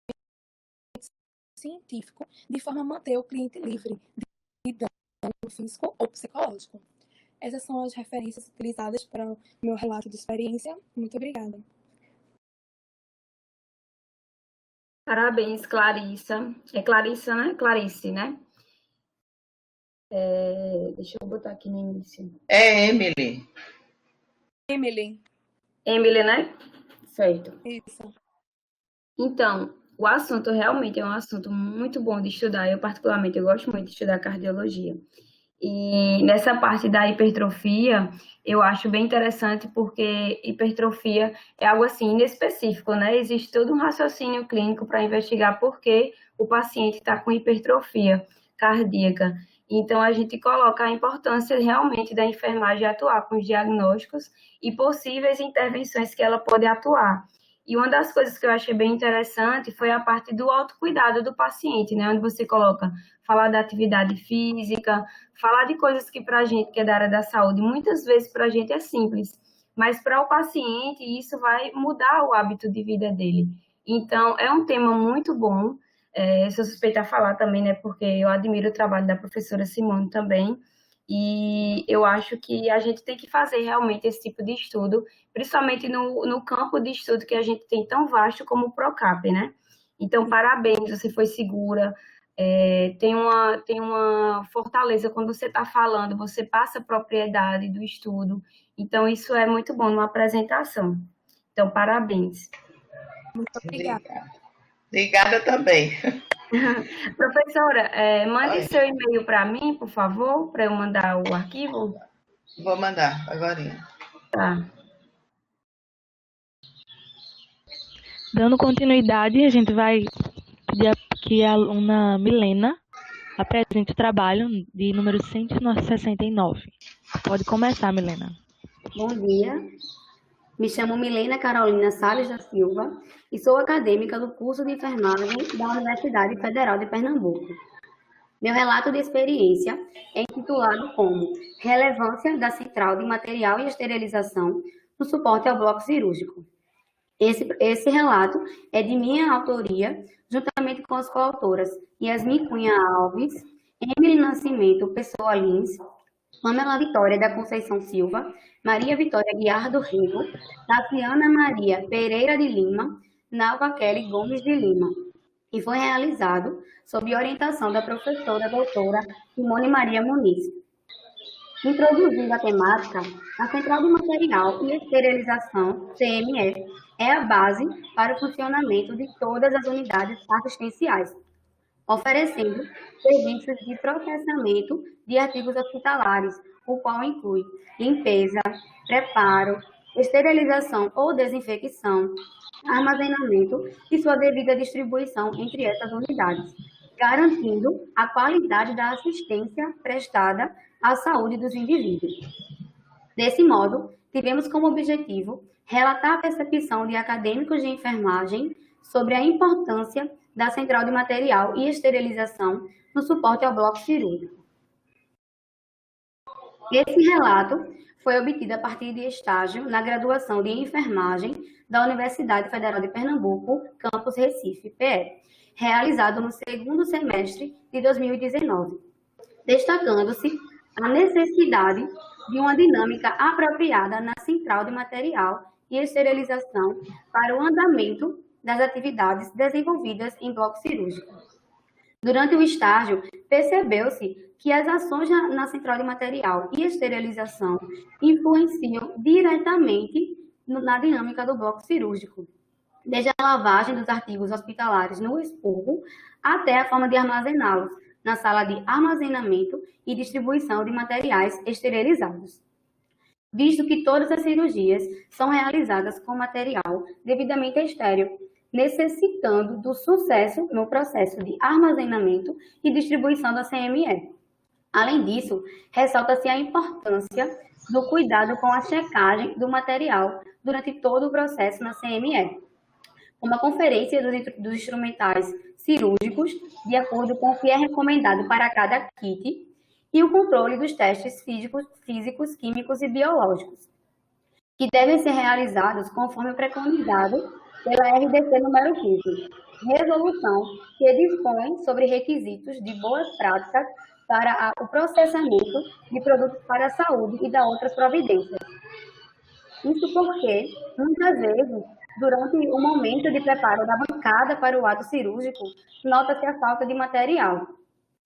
científico, de forma a manter o cliente livre de dano físico ou psicológico. Essas são as referências utilizadas para o meu relato de experiência. Muito obrigada. Parabéns, Clarissa. É Clarissa, né? Clarice, né? Deixa eu botar aqui no início. É Emily. Emily, né? Certo. Isso. Então, o assunto realmente é um assunto muito bom de estudar. Eu, particularmente, eu gosto muito de estudar cardiologia. E nessa parte da hipertrofia, eu acho bem interessante porque hipertrofia é algo assim inespecífico, né? Existe todo um raciocínio clínico para investigar por que o paciente está com hipertrofia cardíaca. Então, a gente coloca a importância realmente da enfermagem atuar com os diagnósticos e possíveis intervenções que ela pode atuar. E uma das coisas que eu achei bem interessante foi a parte do autocuidado do paciente, né? Onde você coloca falar da atividade física, falar de coisas que para a gente, que é da área da saúde, muitas vezes para a gente é simples, mas para o paciente isso vai mudar o hábito de vida dele. Então, é um tema muito bom. Sou suspeita a falar também, né? Porque eu admiro o trabalho da professora Simone também. E eu acho que a gente tem que fazer realmente esse tipo de estudo, principalmente no campo de estudo que a gente tem tão vasto como o PROCAP, né? Então, parabéns, você foi segura. Tem uma fortaleza quando você está falando, você passa a propriedade do estudo. Então, isso é muito bom numa apresentação. Então, parabéns. Muito obrigada. Obrigada também. Professora, mande seu e-mail para mim, por favor, para eu mandar o arquivo. Vou mandar agora. Tá. Dando continuidade, a gente vai pedir que a aluna Milena apresente o trabalho de número 169. Pode começar, Milena. Bom dia. Me chamo Milena Carolina Salles da Silva e sou acadêmica do curso de enfermagem da Universidade Federal de Pernambuco. Meu relato de experiência é intitulado como Relevância da Central de Material e Esterilização no suporte ao bloco cirúrgico. Esse relato é de minha autoria, juntamente com as coautoras Yasmin Cunha Alves, Emily Nascimento Pessoa Lins, Pamela Vitória da Conceição Silva, Maria Vitória Guiar do Rego, Tatiana Maria Pereira de Lima, Nalva Kelly Gomes de Lima, e foi realizado sob orientação da professora doutora Simone Maria Muniz. Introduzindo a temática, a Central de Material e Esterilização, CME, é a base para o funcionamento de todas as unidades assistenciais, oferecendo serviços de processamento de artigos hospitalares, o qual inclui limpeza, preparo, esterilização ou desinfecção, armazenamento e sua devida distribuição entre essas unidades, garantindo a qualidade da assistência prestada à saúde dos indivíduos. Desse modo, tivemos como objetivo relatar a percepção de acadêmicos de enfermagem sobre a importância da Central de Material e Esterilização no suporte ao bloco cirúrgico. Esse relato foi obtido a partir de estágio na graduação de enfermagem da Universidade Federal de Pernambuco, campus Recife, PE, realizado no segundo semestre de 2019, destacando-se a necessidade de uma dinâmica apropriada na Central de Material e Esterilização para o andamento das atividades desenvolvidas em bloco cirúrgico. Durante o estágio, percebeu-se que as ações na Central de Material e Esterilização influenciam diretamente na dinâmica do bloco cirúrgico, desde a lavagem dos artigos hospitalares no expurgo até a forma de armazená-los na sala de armazenamento e distribuição de materiais esterilizados. Visto que todas as cirurgias são realizadas com material devidamente estéril, necessitando do sucesso no processo de armazenamento e distribuição da CME. Além disso, ressalta-se a importância do cuidado com a checagem do material durante todo o processo na CME, uma conferência dos instrumentais cirúrgicos, de acordo com o que é recomendado para cada kit, e o controle dos testes físicos, químicos e biológicos, que devem ser realizados conforme preconizado pela RDC número 15, resolução que dispõe sobre requisitos de boas práticas para o processamento de produtos para a saúde e da outras providências. Isso porque, muitas vezes, durante o momento de preparo da bancada para o ato cirúrgico, nota-se a falta de material,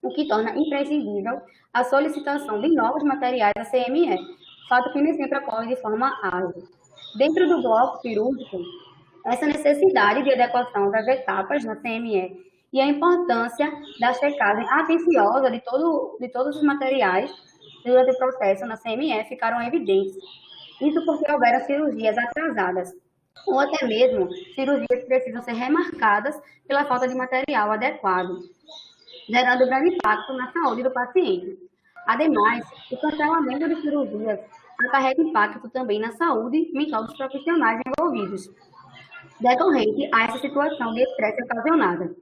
o que torna imprescindível a solicitação de novos materiais da CME, fato que nem sempre ocorre de forma ágil. Dentro do bloco cirúrgico, essa necessidade de adequação das etapas na CME e a importância da checagem atenciosa de todos os materiais durante o processo na CME ficaram evidentes. Isso porque houveram cirurgias atrasadas, ou até mesmo cirurgias que precisam ser remarcadas pela falta de material adequado, gerando grande impacto na saúde do paciente. Ademais, o cancelamento de cirurgias acarreta impacto também na saúde mental dos profissionais envolvidos, decorrente a essa situação de estresse ocasionada.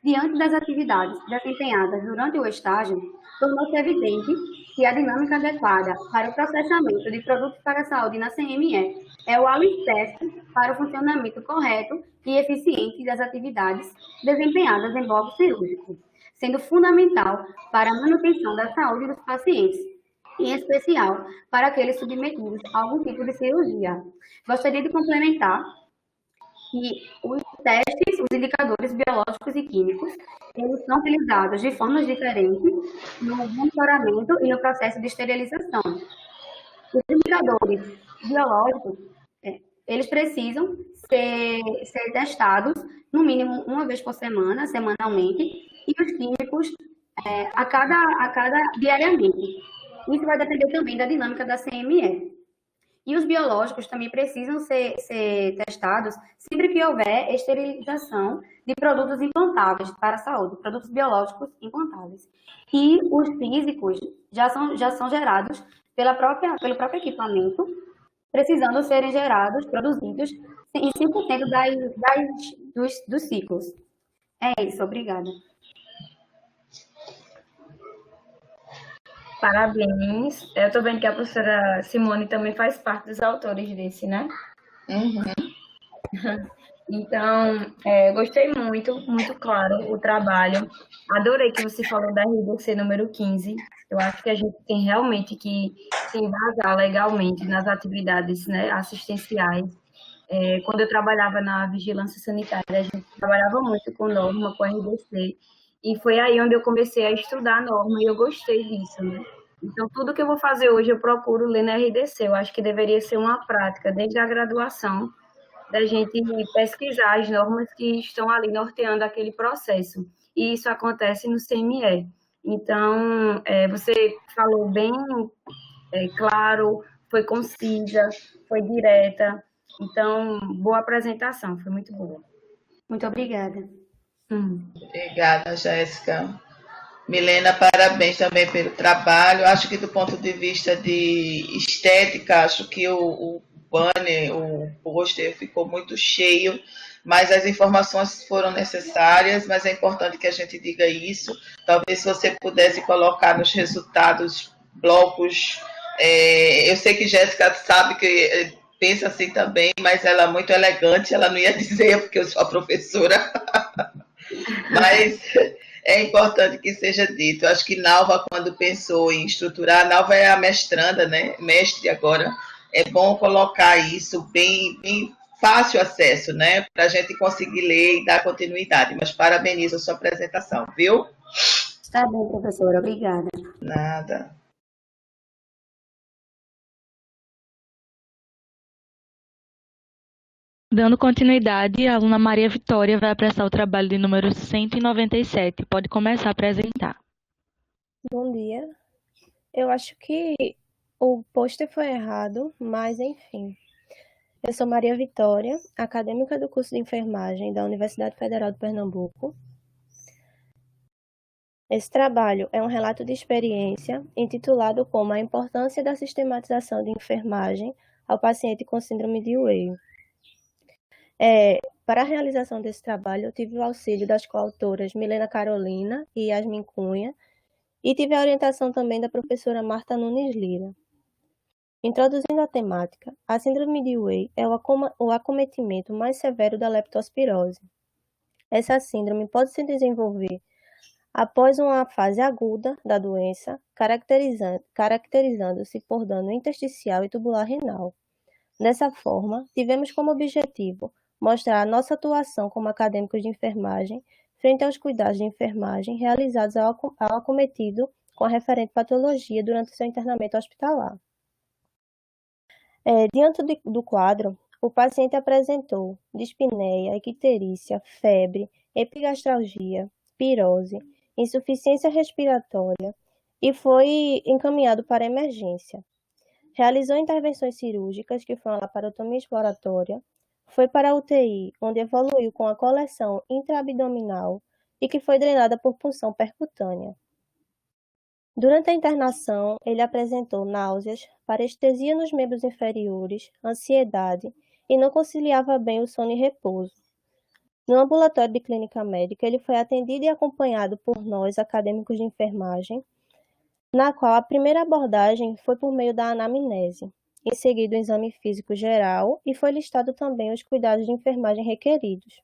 Diante das atividades desempenhadas durante o estágio, tornou-se evidente que a dinâmica adequada para o processamento de produtos para a saúde na CME é o alicerce para o funcionamento correto e eficiente das atividades desempenhadas em bloco cirúrgico, sendo fundamental para a manutenção da saúde dos pacientes, em especial para aqueles submetidos a algum tipo de cirurgia. Gostaria de complementar que os testes, os indicadores biológicos e químicos, eles são utilizados de formas diferentes no monitoramento e no processo de esterilização. Os indicadores biológicos, eles precisam ser testados no mínimo uma vez por semana, semanalmente, e os químicos diariamente. Isso vai depender também da dinâmica da CME. E os biológicos também precisam ser testados sempre que houver esterilização de produtos implantáveis para a saúde, produtos biológicos implantáveis. E os físicos já são gerados pelo próprio equipamento, precisando serem produzidos em 100% dos ciclos. É isso, obrigada. Parabéns. Eu estou vendo que a professora Simone também faz parte dos autores desse, né? Uhum. Então, gostei muito, muito claro o trabalho. Adorei que você falou da RDC número 15. Eu acho que a gente tem realmente que se embasar legalmente nas atividades, né, assistenciais. Quando eu trabalhava na vigilância sanitária, a gente trabalhava muito com norma, com RDC. E foi aí onde eu comecei a estudar a norma e eu gostei disso, né? Então, tudo que eu vou fazer hoje, eu procuro ler na RDC. Eu acho que deveria ser uma prática, desde a graduação, da gente pesquisar as normas que estão ali norteando aquele processo. E isso acontece no CME. Então, você falou bem claro, foi concisa, foi direta. Então, boa apresentação, foi muito boa. Muito obrigada. Obrigada, Jéssica. Milena, parabéns também pelo trabalho. Acho que do ponto de vista de estética, acho que o banner, o pôster ficou muito cheio, mas as informações foram necessárias, mas é importante que a gente diga isso. Talvez se você pudesse colocar nos resultados blocos. Eu sei que Jéssica sabe que pensa assim também, mas ela é muito elegante, ela não ia dizer porque eu sou a professora. Mas é importante que seja dito. Eu acho que Nalva, quando pensou em estruturar, Nalva é a mestranda, né? Mestre agora. É bom colocar isso bem fácil acesso, né? Para a gente conseguir ler e dar continuidade. Mas parabenizo a sua apresentação, viu? Está bem, professora. Obrigada. Nada. Dando continuidade, a aluna Maria Vitória vai apresentar o trabalho de número 197. Pode começar a apresentar. Bom dia. Eu acho que o pôster foi errado, mas enfim. Eu sou Maria Vitória, acadêmica do curso de enfermagem da Universidade Federal de Pernambuco. Esse trabalho é um relato de experiência intitulado como A Importância da Sistematização de Enfermagem ao Paciente com Síndrome de Weil. Para a realização desse trabalho, eu tive o auxílio das coautoras Milena Carolina e Yasmin Cunha, e tive a orientação também da professora Marta Nunes Lira. Introduzindo a temática, a síndrome de Weil é o acometimento mais severo da leptospirose. Essa síndrome pode se desenvolver após uma fase aguda da doença, caracterizando-se por dano intersticial e tubular renal. Dessa forma, tivemos como objetivo mostrar a nossa atuação como acadêmicos de enfermagem frente aos cuidados de enfermagem realizados ao acometido com a referente patologia durante seu internamento hospitalar. Diante do quadro, o paciente apresentou dispneia, icterícia, febre, epigastralgia, pirose, insuficiência respiratória e foi encaminhado para a emergência. Realizou intervenções cirúrgicas, que foi uma laparotomia exploratória, foi para a UTI, onde evoluiu com a coleção intraabdominal e que foi drenada por punção percutânea. Durante a internação, ele apresentou náuseas, parestesia nos membros inferiores, ansiedade e não conciliava bem o sono e repouso. No ambulatório de clínica médica, ele foi atendido e acompanhado por nós, acadêmicos de enfermagem, na qual a primeira abordagem foi por meio da anamnese, em seguida o exame físico geral e foi listado também os cuidados de enfermagem requeridos.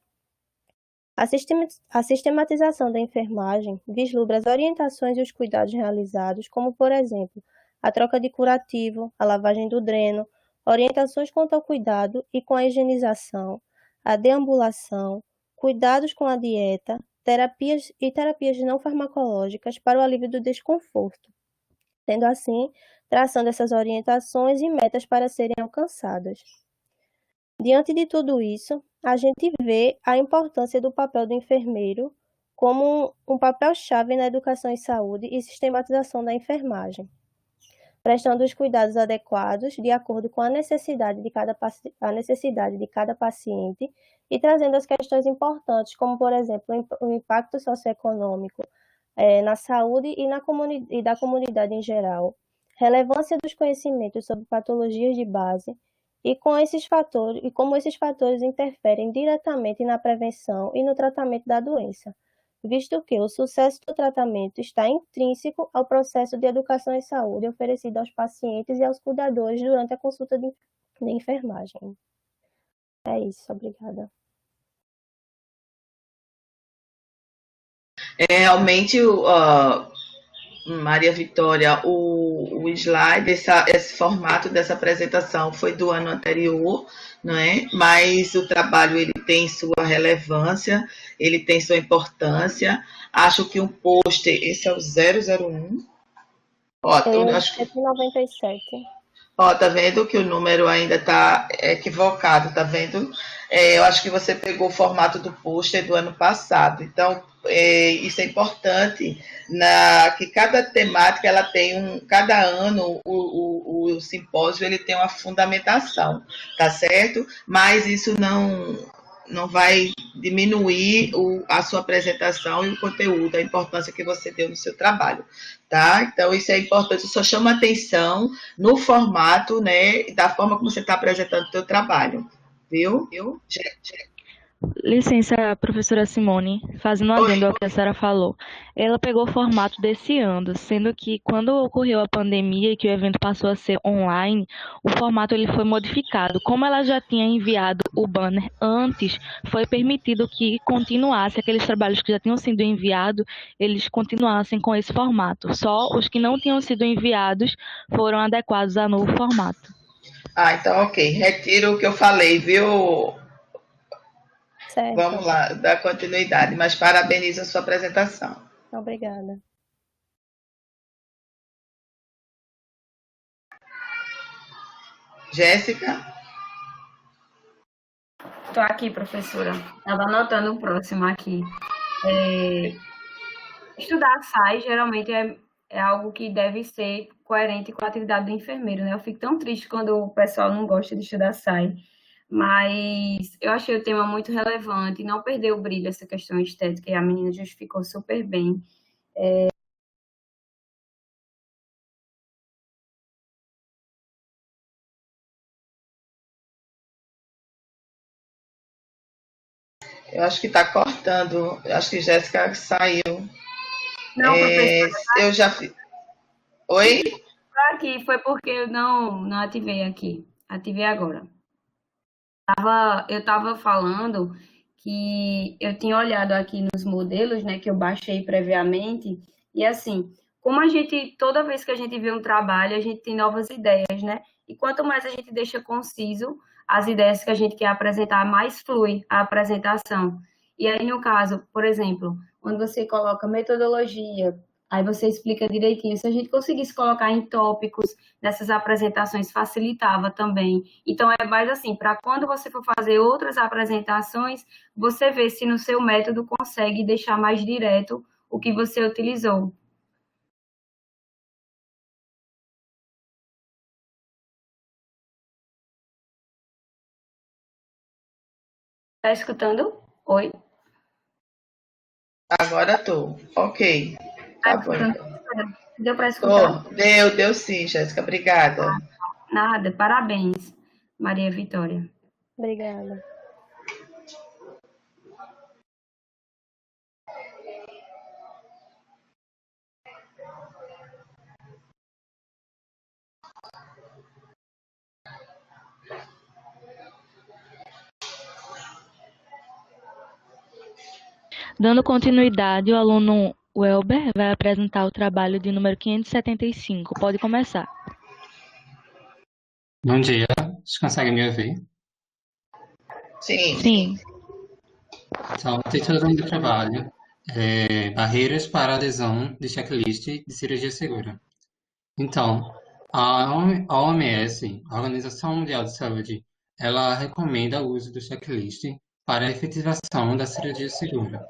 A sistematização da enfermagem vislumbra as orientações e os cuidados realizados, como, por exemplo, a troca de curativo, a lavagem do dreno, orientações quanto ao cuidado e com a higienização, a deambulação, cuidados com a dieta, terapias não farmacológicas para o alívio do desconforto, tendo assim, traçando essas orientações e metas para serem alcançadas. Diante de tudo isso, a gente vê a importância do papel do enfermeiro como um papel-chave na educação em saúde e sistematização da enfermagem, prestando os cuidados adequados de acordo com a necessidade de cada paciente e trazendo as questões importantes, como, por exemplo, o impacto socioeconômico na saúde e da comunidade em geral, relevância dos conhecimentos sobre patologias de base e como esses fatores interferem diretamente na prevenção e no tratamento da doença, visto que o sucesso do tratamento está intrínseco ao processo de educação em saúde oferecido aos pacientes e aos cuidadores durante a consulta de enfermagem. É isso, obrigada. Realmente, Maria Vitória, o slide, esse formato dessa apresentação foi do ano anterior, não é? Mas o trabalho ele tem sua relevância, ele tem sua importância. Acho que um pôster, esse é o 001. Eu acho que 97. Tá vendo que o número ainda está equivocado, tá vendo? Eu acho que você pegou o formato do pôster do ano passado. Então, isso é importante, que cada temática, ela tem cada ano, o simpósio, ele tem uma fundamentação, tá certo? Mas isso não vai diminuir a sua apresentação e o conteúdo, a importância que você deu no seu trabalho, tá? Então, isso é importante, eu só chamo a atenção no formato, né, da forma como você está apresentando o seu trabalho, viu? Licença, professora Simone, fazendo um adendo ao que a senhora falou. Ela pegou o formato desse ano, sendo que quando ocorreu a pandemia e que o evento passou a ser online, o formato ele foi modificado. Como ela já tinha enviado o banner antes, foi permitido que continuasse aqueles trabalhos que já tinham sido enviados, eles continuassem com esse formato. Só os que não tinham sido enviados foram adequados ao novo formato. Então, ok. Retiro o que eu falei, viu? Certo. Vamos lá, dar continuidade, mas parabenizo a sua apresentação. Obrigada. Jéssica? Estou aqui, professora. Estava anotando o próximo aqui. Estudar a SAI geralmente é algo que deve ser coerente com a atividade do enfermeiro, né? Eu fico tão triste quando o pessoal não gosta de estudar SAI. Mas eu achei o tema muito relevante, não perder o brilho, essa questão estética, e a menina justificou super bem. Eu acho que está cortando. Eu acho que Jéssica saiu. Não, professor, Eu já fiz. Oi? aqui foi porque eu não ativei aqui. Ativei agora. Eu estava falando que eu tinha olhado aqui nos modelos, né, que eu baixei previamente, e assim, como a gente, toda vez que a gente vê um trabalho, a gente tem novas ideias, né? E quanto mais a gente deixa conciso as ideias que a gente quer apresentar, mais flui a apresentação. E aí, no caso, por exemplo, quando você coloca metodologia, aí você explica direitinho. Se a gente conseguisse colocar em tópicos nessas apresentações, facilitava também. Então, é mais assim, para quando você for fazer outras apresentações, você vê se no seu método consegue deixar mais direto o que você utilizou. Tá escutando? Oi? Agora estou. Ok. Tá bom. Deu para escutar? Deu sim, Jéssica. Obrigada. Nada, parabéns, Maria Vitória. Obrigada. Dando continuidade, o aluno Welber vai apresentar o trabalho de número 575. Pode começar. Bom dia, vocês conseguem me ouvir? Sim. Sim. Então, o título do trabalho é Barreiras para a adesão de checklist de cirurgia segura. Então, a OMS, a Organização Mundial de Saúde, ela recomenda o uso do checklist para a efetivação da cirurgia segura,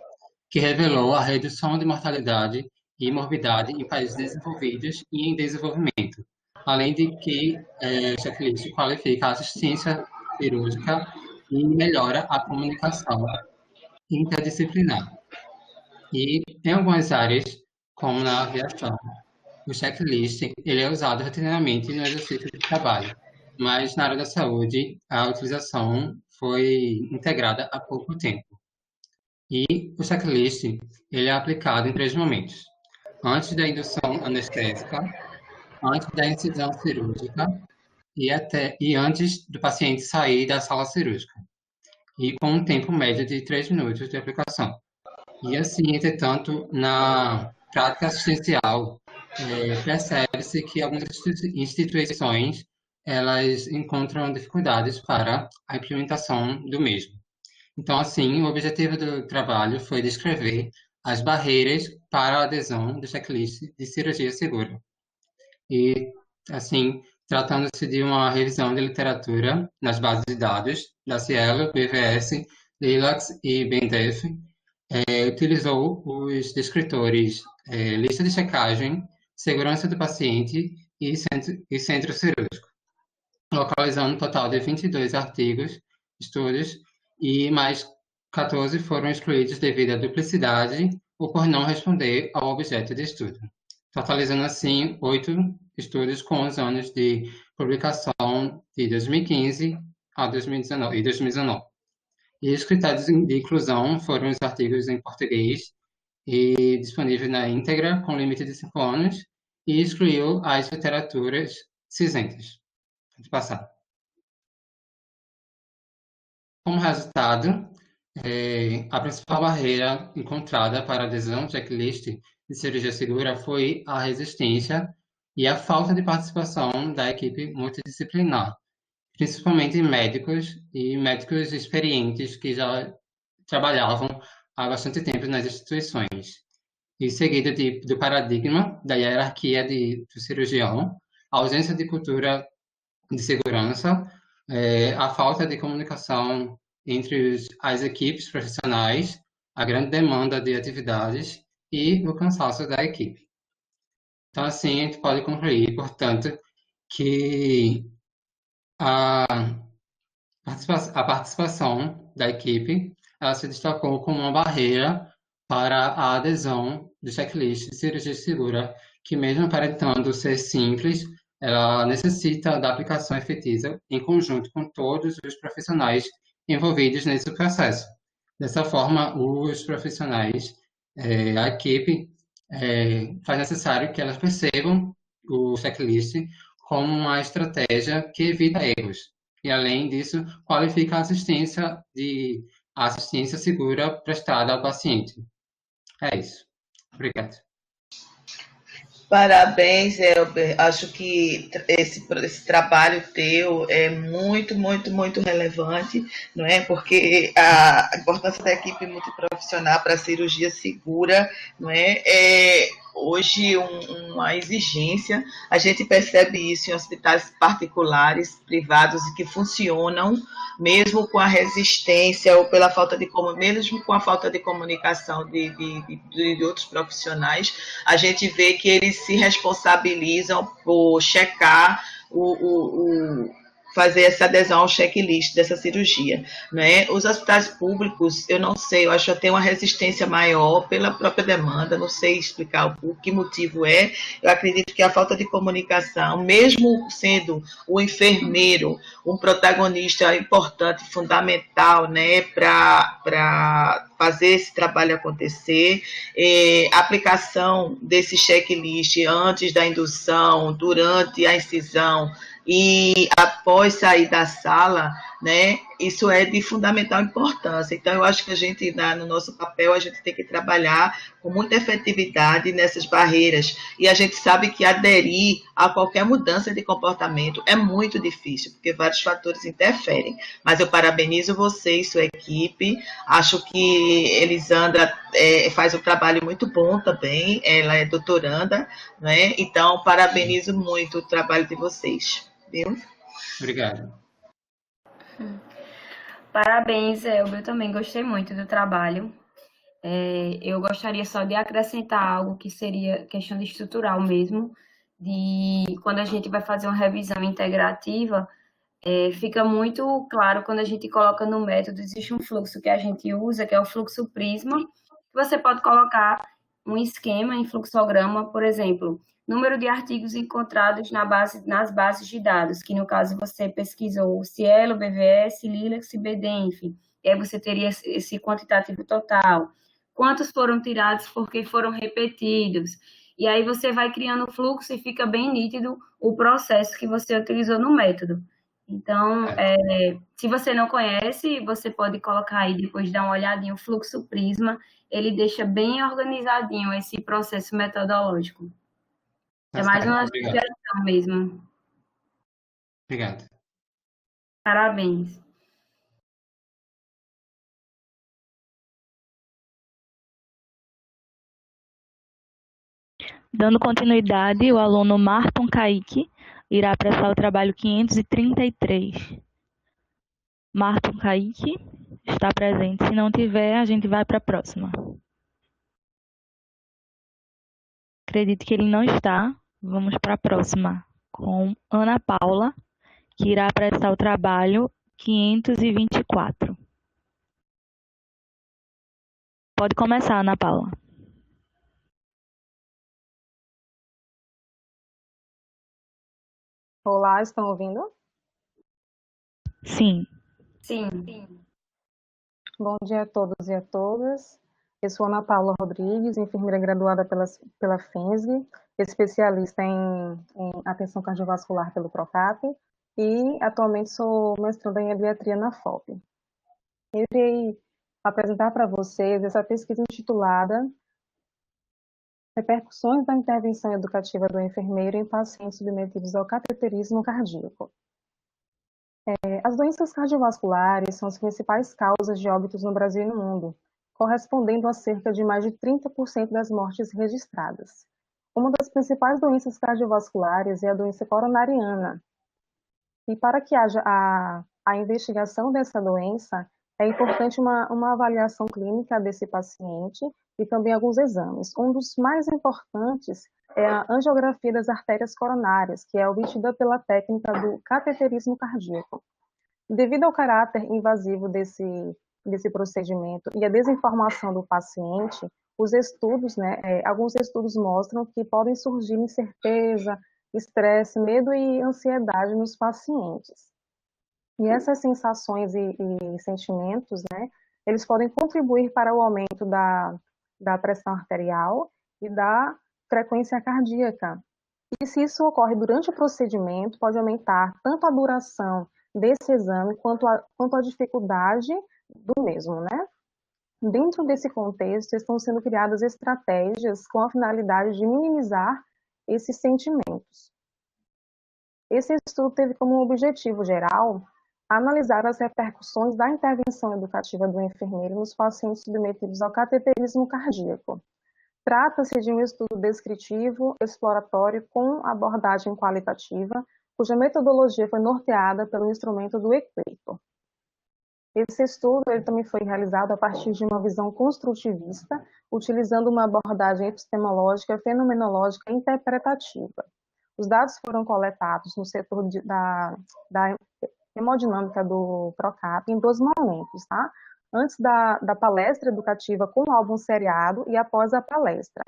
que revelou a redução de mortalidade e morbidade em países desenvolvidos e em desenvolvimento, além de que o checklist qualifica a assistência cirúrgica e melhora a comunicação interdisciplinar. E em algumas áreas, como na aviação, o checklist ele é usado rotineiramente no exercício de trabalho, mas na área da saúde a utilização foi integrada há pouco tempo. E o checklist ele é aplicado em 3 momentos: antes da indução anestésica, antes da incisão cirúrgica e antes do paciente sair da sala cirúrgica, e com um tempo médio de 3 minutos de aplicação. E assim, entretanto, na prática assistencial, percebe-se que algumas instituições elas encontram dificuldades para a implementação do mesmo. Então, assim, o objetivo do trabalho foi descrever as barreiras para a adesão do checklist de cirurgia segura. E, assim, tratando-se de uma revisão de literatura nas bases de dados da Cielo, BVS, Lilacs e BNDEF, utilizou os descritores lista de checagem, segurança do paciente e centro cirúrgico, localizando um total de 22 artigos, estudos, e mais 14 foram excluídos devido à duplicidade ou por não responder ao objeto de estudo, totalizando assim 8 estudos com os anos de publicação de 2015 a 2019 e 2019. E os critérios de inclusão foram os artigos em português e disponíveis na íntegra, com limite de 5 anos, e excluiu as literaturas cinzentas. Pode passar. Como resultado, a principal barreira encontrada para a adesão ao checklist de cirurgia segura foi a resistência e a falta de participação da equipe multidisciplinar, principalmente médicos e médicos experientes que já trabalhavam há bastante tempo nas instituições. E seguida do paradigma da hierarquia do cirurgião, a ausência de cultura de segurança, a falta de comunicação entre as equipes profissionais, a grande demanda de atividades e o cansaço da equipe. Então, assim, a gente pode concluir, portanto, que a participação da equipe ela se destacou como uma barreira para a adesão do checklist de cirurgia segura, que mesmo aparentando ser simples, ela necessita da aplicação efetiva em conjunto com todos os profissionais envolvidos nesse processo. Dessa forma, os profissionais, a equipe, faz necessário que elas percebam o checklist como uma estratégia que evita erros. E, além disso, qualifica a assistência segura prestada ao paciente. É isso. Obrigado. Parabéns, Elber. Acho que esse trabalho teu é muito, muito, muito relevante, não é? Porque a importância da equipe multiprofissional para a cirurgia segura, não é hoje uma exigência. A gente percebe isso em hospitais particulares, privados e que funcionam, mesmo com a resistência ou pela falta de mesmo com a falta de comunicação de outros profissionais, a gente vê que eles se responsabilizam por checar fazer essa adesão ao checklist dessa cirurgia, né? Os hospitais públicos, eu não sei, eu acho que tem uma resistência maior pela própria demanda, não sei explicar o que motivo é. Eu acredito que a falta de comunicação, mesmo sendo o enfermeiro um protagonista importante, fundamental, né, para fazer esse trabalho acontecer, a aplicação desse checklist antes da indução, durante a incisão e após sair da sala, né, isso é de fundamental importância. Então, eu acho que a gente, no nosso papel, a gente tem que trabalhar com muita efetividade nessas barreiras. E a gente sabe que aderir a qualquer mudança de comportamento é muito difícil, porque vários fatores interferem. Mas eu parabenizo você e sua equipe. Acho que Elisandra faz um trabalho muito bom também. Ela é doutoranda, né? Então, parabenizo muito o trabalho de vocês. Viu? Obrigado. Parabéns, Elber. Eu também gostei muito do trabalho. Eu gostaria só de acrescentar algo que seria questão de estrutural mesmo, de quando a gente vai fazer uma revisão integrativa, fica muito claro quando a gente coloca no método, existe um fluxo que a gente usa, que é o fluxo Prisma, que você pode colocar um esquema em fluxograma, por exemplo, número de artigos encontrados nas bases de dados, que no caso você pesquisou o Cielo, BVS, Lilacs e BDenf, e aí você teria esse quantitativo total. Quantos foram tirados porque foram repetidos? E aí você vai criando o fluxo e fica bem nítido o processo que você utilizou no método. Então, se você não conhece, você pode colocar aí, depois dar uma olhadinha, o fluxo Prisma, ele deixa bem organizadinho esse processo metodológico. É mais uma sugestão mesmo. Obrigado. Parabéns. Dando continuidade, o aluno Marton Kaique irá prestar o trabalho 533. Marton Kaique está presente. Se não tiver, a gente vai para a próxima. Acredito que ele não está. Vamos para a próxima, com Ana Paula, que irá prestar o trabalho 524. Pode começar, Ana Paula. Olá, estão ouvindo? Sim. Sim. Bom dia a todos e a todas. Eu sou Ana Paula Rodrigues, enfermeira graduada pela FENSG, especialista em atenção cardiovascular pelo PROCAP e atualmente sou mestranda em pediatria na FOP. Eu irei apresentar para vocês essa pesquisa intitulada Repercussões da intervenção educativa do enfermeiro em pacientes submetidos ao cateterismo cardíaco. As doenças cardiovasculares são as principais causas de óbitos no Brasil e no mundo, correspondendo a cerca de mais de 30% das mortes registradas. Uma das principais doenças cardiovasculares é a doença coronariana. E para que haja a investigação dessa doença, é importante uma avaliação clínica desse paciente e também alguns exames. Um dos mais importantes é a angiografia das artérias coronárias, que é obtida pela técnica do cateterismo cardíaco. Devido ao caráter invasivo desse desse procedimento e a desinformação do paciente, os estudos, né, alguns estudos mostram que podem surgir incerteza, estresse, medo e ansiedade nos pacientes. E essas sensações e sentimentos, né, eles podem contribuir para o aumento da pressão arterial e da frequência cardíaca. E se isso ocorre durante o procedimento, pode aumentar tanto a duração desse exame quanto a dificuldade do mesmo, né? Dentro desse contexto, estão sendo criadas estratégias com a finalidade de minimizar esses sentimentos. Esse estudo teve como objetivo geral analisar as repercussões da intervenção educativa do enfermeiro nos pacientes submetidos ao cateterismo cardíaco. Trata-se de um estudo descritivo, exploratório, com abordagem qualitativa, cuja metodologia foi norteada pelo instrumento do Equator. Esse estudo ele também foi realizado a partir de uma visão construtivista, utilizando uma abordagem epistemológica, fenomenológica e interpretativa. Os dados foram coletados no setor da hemodinâmica do PROCAP em 2 momentos, tá? Antes da palestra educativa com o álbum seriado e após a palestra,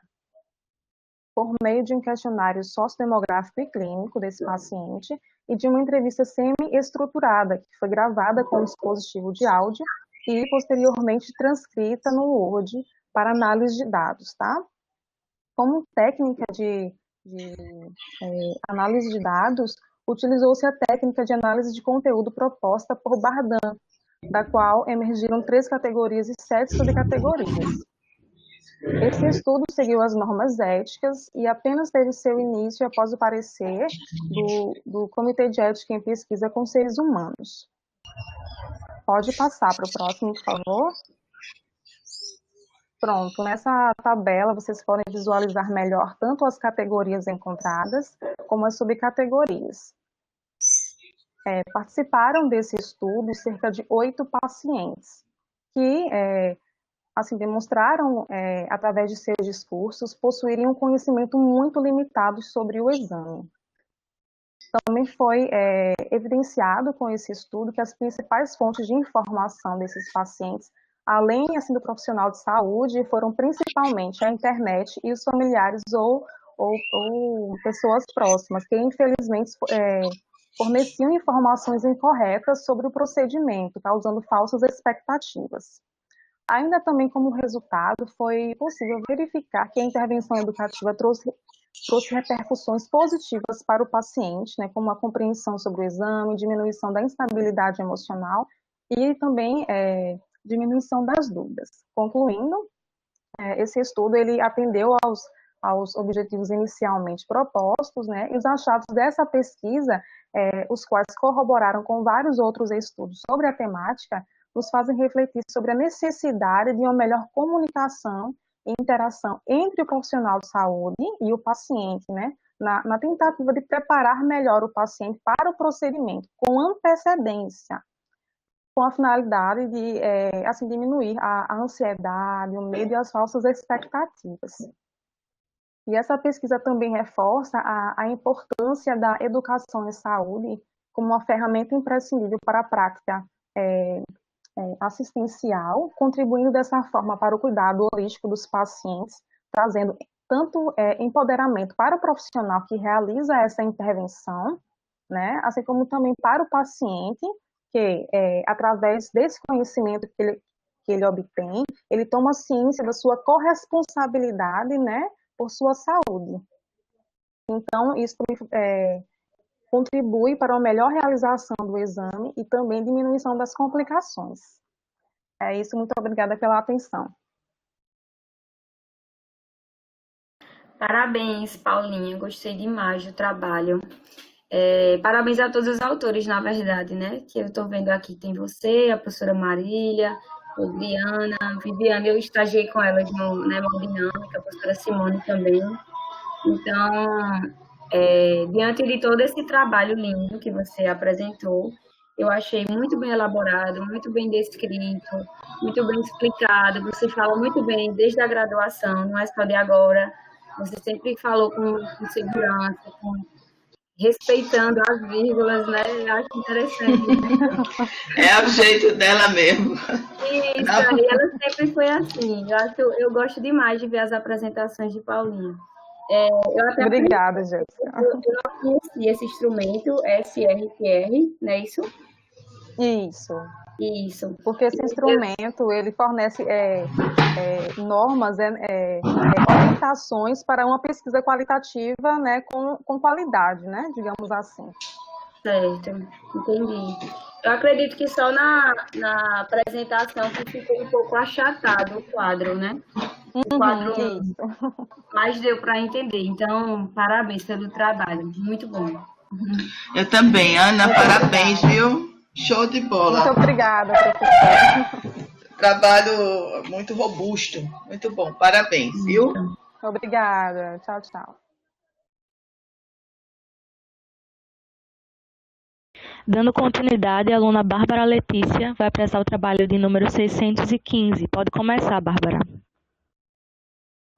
por meio de um questionário sociodemográfico e clínico desse paciente e de uma entrevista semi-estruturada, que foi gravada com um dispositivo de áudio e posteriormente transcrita no Word para análise de dados, tá? Como técnica de análise de dados, utilizou-se a técnica de análise de conteúdo proposta por Bardan, da qual emergiram 3 categorias e 7 subcategorias. Esse estudo seguiu as normas éticas e apenas teve seu início após o parecer do Comitê de Ética em Pesquisa com Seres Humanos. Pode passar para o próximo, por favor. Pronto, nessa tabela vocês podem visualizar melhor tanto as categorias encontradas como as subcategorias. Participaram desse estudo cerca de 8 pacientes que assim, demonstraram, através de seus discursos, possuírem um conhecimento muito limitado sobre o exame. Também foi evidenciado com esse estudo que as principais fontes de informação desses pacientes, além assim, do profissional de saúde, foram principalmente a internet e os familiares ou pessoas próximas, que infelizmente forneciam informações incorretas sobre o procedimento, causando falsas expectativas. Ainda também como resultado, foi possível verificar que a intervenção educativa trouxe repercussões positivas para o paciente, né, como a compreensão sobre o exame, diminuição da instabilidade emocional e também diminuição das dúvidas. Concluindo, esse estudo ele atendeu aos objetivos inicialmente propostos, né, e os achados dessa pesquisa, os quais corroboraram com vários outros estudos sobre a temática, nos fazem refletir sobre a necessidade de uma melhor comunicação e interação entre o profissional de saúde e o paciente, né, na tentativa de preparar melhor o paciente para o procedimento, com antecedência, com a finalidade de assim, diminuir a ansiedade, o medo e as falsas expectativas. E essa pesquisa também reforça a importância da educação em saúde como uma ferramenta imprescindível para a prática assistencial, contribuindo dessa forma para o cuidado holístico dos pacientes, trazendo tanto empoderamento para o profissional que realiza essa intervenção, né, assim como também para o paciente, que através desse conhecimento que ele obtém, ele toma ciência da sua corresponsabilidade, né, por sua saúde. Então, isso contribui para uma melhor realização do exame e também diminuição das complicações. É isso, muito obrigada pela atenção. Parabéns, Paulinha, gostei demais do trabalho. Parabéns a todos os autores, na verdade, né? Que eu estou vendo aqui, tem você, a professora Marília, a Adriana, a Viviane, eu estagiei com elas na hemodinâmica, a professora Simone também. Então, diante de todo esse trabalho lindo que você apresentou, eu achei muito bem elaborado, muito bem descrito, muito bem explicado. Você fala muito bem desde a graduação, não é só de agora. Você sempre falou com segurança, respeitando as vírgulas, né? Eu acho interessante. É o jeito dela mesmo. Isso, aí ela sempre foi assim. Eu gosto demais de ver as apresentações de Paulinha. Eu até Obrigada, Jéssica. Eu não conhecia esse instrumento, SRQR, não é isso? Isso. Isso. Porque esse instrumento, ele fornece normas, orientações para uma pesquisa qualitativa, né, com qualidade, né, digamos assim. Certo, entendi. Eu acredito que só na apresentação que ficou um pouco achatado o quadro, né? O quadro, mas deu para entender. Então, parabéns pelo trabalho. Muito bom. Eu também, Ana, parabéns, viu? Show de bola. Muito obrigada, professora. Trabalho muito robusto, muito bom. Parabéns, viu? Obrigada. Tchau, tchau. Dando continuidade, a aluna Bárbara Letícia vai apresentar o trabalho de número 615. Pode começar, Bárbara.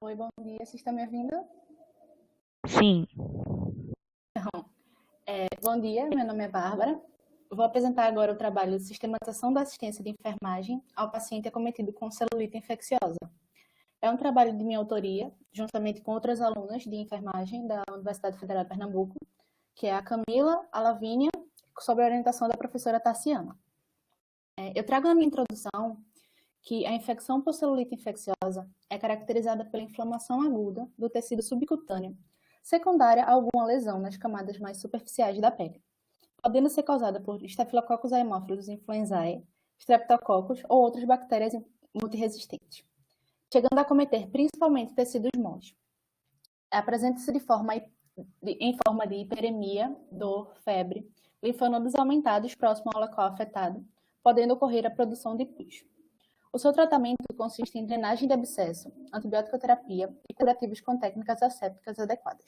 Oi, bom dia. Vocês estão me ouvindo? Sim. Então, bom dia, meu nome é Bárbara. Eu vou apresentar agora o trabalho de sistematização da assistência de enfermagem ao paciente acometido com celulite infecciosa. É um trabalho de minha autoria, juntamente com outras alunas de enfermagem da Universidade Federal de Pernambuco, que é a Camila, a Lavínia, sob a orientação da professora Tarciana. Eu trago na minha introdução que a infecção por celulite infecciosa é caracterizada pela inflamação aguda do tecido subcutâneo, secundária a alguma lesão nas camadas mais superficiais da pele, podendo ser causada por Staphylococcus haemophilus influenzae, Streptococcus ou outras bactérias multiresistentes, chegando a acometer principalmente tecidos moles. Apresenta-se em forma de hiperemia, dor, febre, linfonodos aumentados próximo ao local afetado, podendo ocorrer a produção de pus. O seu tratamento consiste em drenagem de abscesso, antibiótico-terapia e curativos com técnicas assépticas adequadas.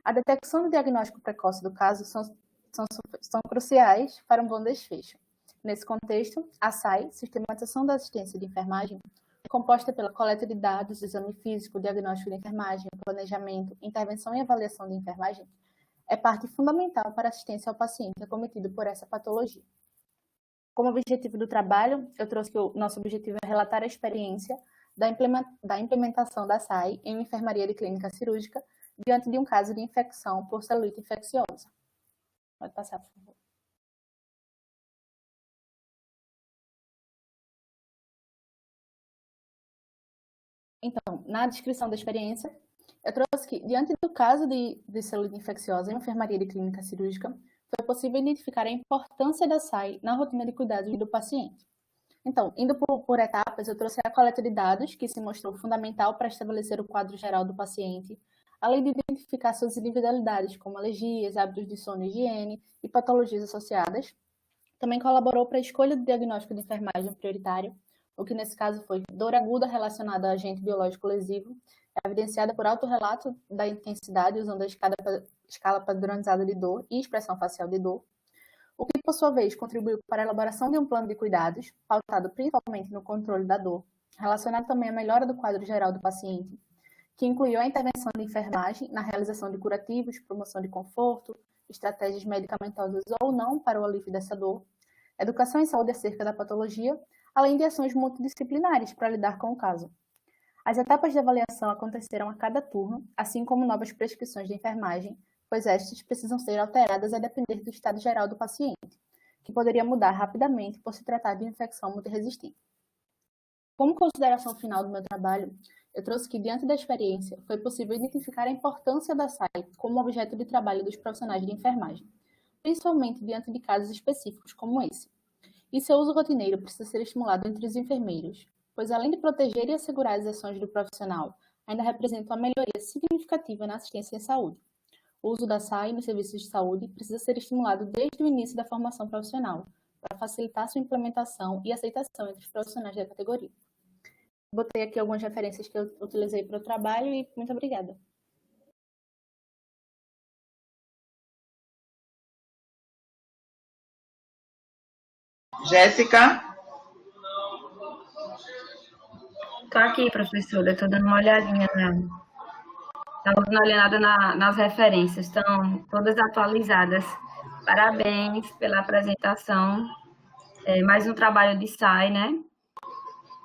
A detecção e diagnóstico precoce do caso são cruciais para um bom desfecho. Nesse contexto, a SAI, Sistematização da Assistência de Enfermagem, é composta pela coleta de dados, exame físico, diagnóstico de enfermagem, planejamento, intervenção e avaliação de enfermagem, é parte fundamental para a assistência ao paciente acometido por essa patologia. Como objetivo do trabalho, eu trouxe que o nosso objetivo é relatar a experiência da implementação da SAI em uma enfermaria de clínica cirúrgica diante de um caso de infecção por celulite infecciosa. Pode passar, por favor. Então, na descrição da experiência, eu trouxe que, diante do caso de celulite infecciosa em uma enfermaria de clínica cirúrgica, foi possível identificar a importância da SAI na rotina de cuidados do paciente. Então, indo por etapas, eu trouxe a coleta de dados, que se mostrou fundamental para estabelecer o quadro geral do paciente, além de identificar suas individualidades, como alergias, hábitos de sono e higiene e patologias associadas. Também colaborou para a escolha do diagnóstico de enfermagem prioritário, o que nesse caso foi dor aguda relacionada a agente biológico lesivo, evidenciada por autorrelato da intensidade usando a escala padronizada de dor e expressão facial de dor, o que, por sua vez, contribuiu para a elaboração de um plano de cuidados, pautado principalmente no controle da dor, relacionado também à melhora do quadro geral do paciente, que incluiu a intervenção de enfermagem na realização de curativos, promoção de conforto, estratégias medicamentosas ou não para o alívio dessa dor, educação em saúde acerca da patologia, além de ações multidisciplinares para lidar com o caso. As etapas de avaliação aconteceram a cada turno, assim como novas prescrições de enfermagem, pois estas precisam ser alteradas a depender do estado geral do paciente, que poderia mudar rapidamente por se tratar de infecção multiresistente. Como consideração final do meu trabalho, eu trouxe que, diante da experiência, foi possível identificar a importância da SAI como objeto de trabalho dos profissionais de enfermagem, principalmente diante de casos específicos como esse. E seu uso rotineiro precisa ser estimulado entre os enfermeiros, pois além de proteger e assegurar as ações do profissional, ainda representa uma melhoria significativa na assistência em saúde. O uso da SAI nos serviços de saúde precisa ser estimulado desde o início da formação profissional, para facilitar sua implementação e aceitação entre os profissionais da categoria. Botei aqui algumas referências que eu utilizei para o trabalho e muito obrigada. Jéssica? Estou aqui, professora, estou dando uma olhadinha nela. Estava dando uma olhada nas referências, estão todas atualizadas. Parabéns pela apresentação. Mais um trabalho de SAI, né?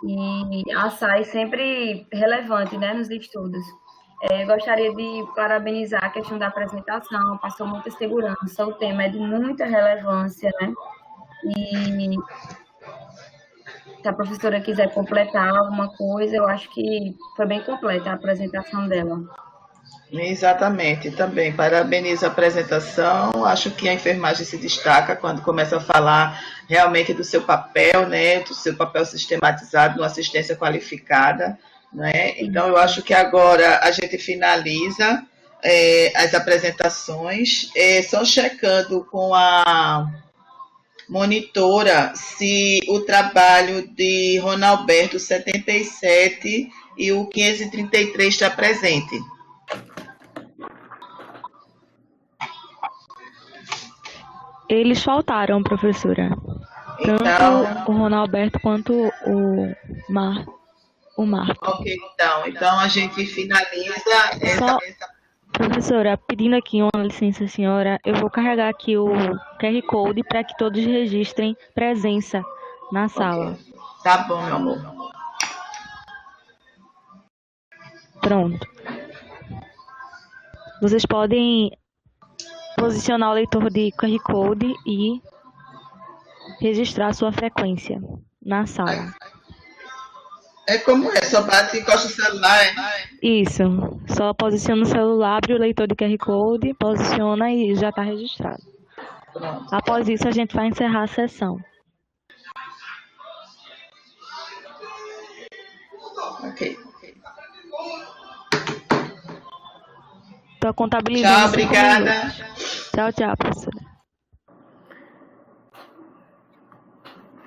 E a SAI sempre relevante, né, nos estudos. Gostaria de parabenizar a questão da apresentação, passou muita segurança, o tema é de muita relevância, né? E se a professora quiser completar alguma coisa, eu acho que foi bem completa a apresentação dela. Exatamente, também. Parabenizo a apresentação. Acho que a enfermagem se destaca quando começa a falar realmente do seu papel, né? Do seu papel sistematizado na assistência qualificada, né? Então, eu acho que agora a gente finaliza as apresentações, só checando com a monitora se o trabalho de Ronalberto 77 e o 533 está presente. Eles faltaram, professora. Tanto Então, o Ronalberto quanto o Marco. ok, então a gente finaliza Só, professora, pedindo aqui uma licença, senhora, eu vou carregar aqui o QR Code para que todos registrem presença na sala. Tá bom, meu amor. Pronto. Vocês podem posicionar o leitor de QR Code e registrar sua frequência na sala. É como é, só bate e encosta o celular, Isso. Só posiciona o celular, abre o leitor de QR Code, posiciona e já está registrado. Pronto. Após isso, a gente vai encerrar a sessão. Ok. Estou contabilizando. Tchau, obrigada. Tchau, professora.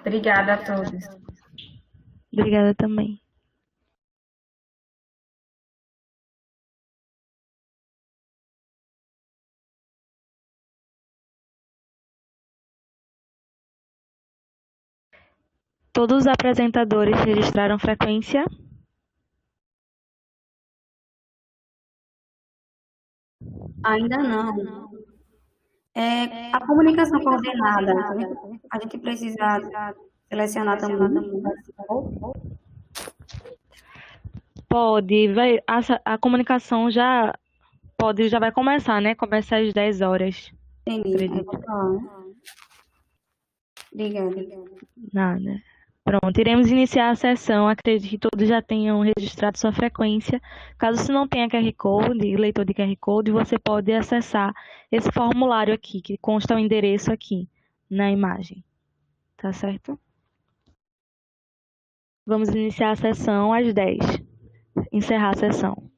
Obrigada a todos. Obrigada também. Todos os apresentadores registraram frequência? Ainda não. A comunicação coordenada, a gente precisa selecionar também. Pode, a comunicação já vai começar, né? Começa às 10 horas. Entendi. Obrigada. Nada. Pronto, iremos iniciar a sessão. Acredito que todos já tenham registrado sua frequência. Caso você não tenha QR Code, leitor de QR Code, você pode acessar esse formulário aqui, que consta o endereço aqui na imagem. Tá certo? Vamos iniciar a sessão às 10. Encerrar a sessão.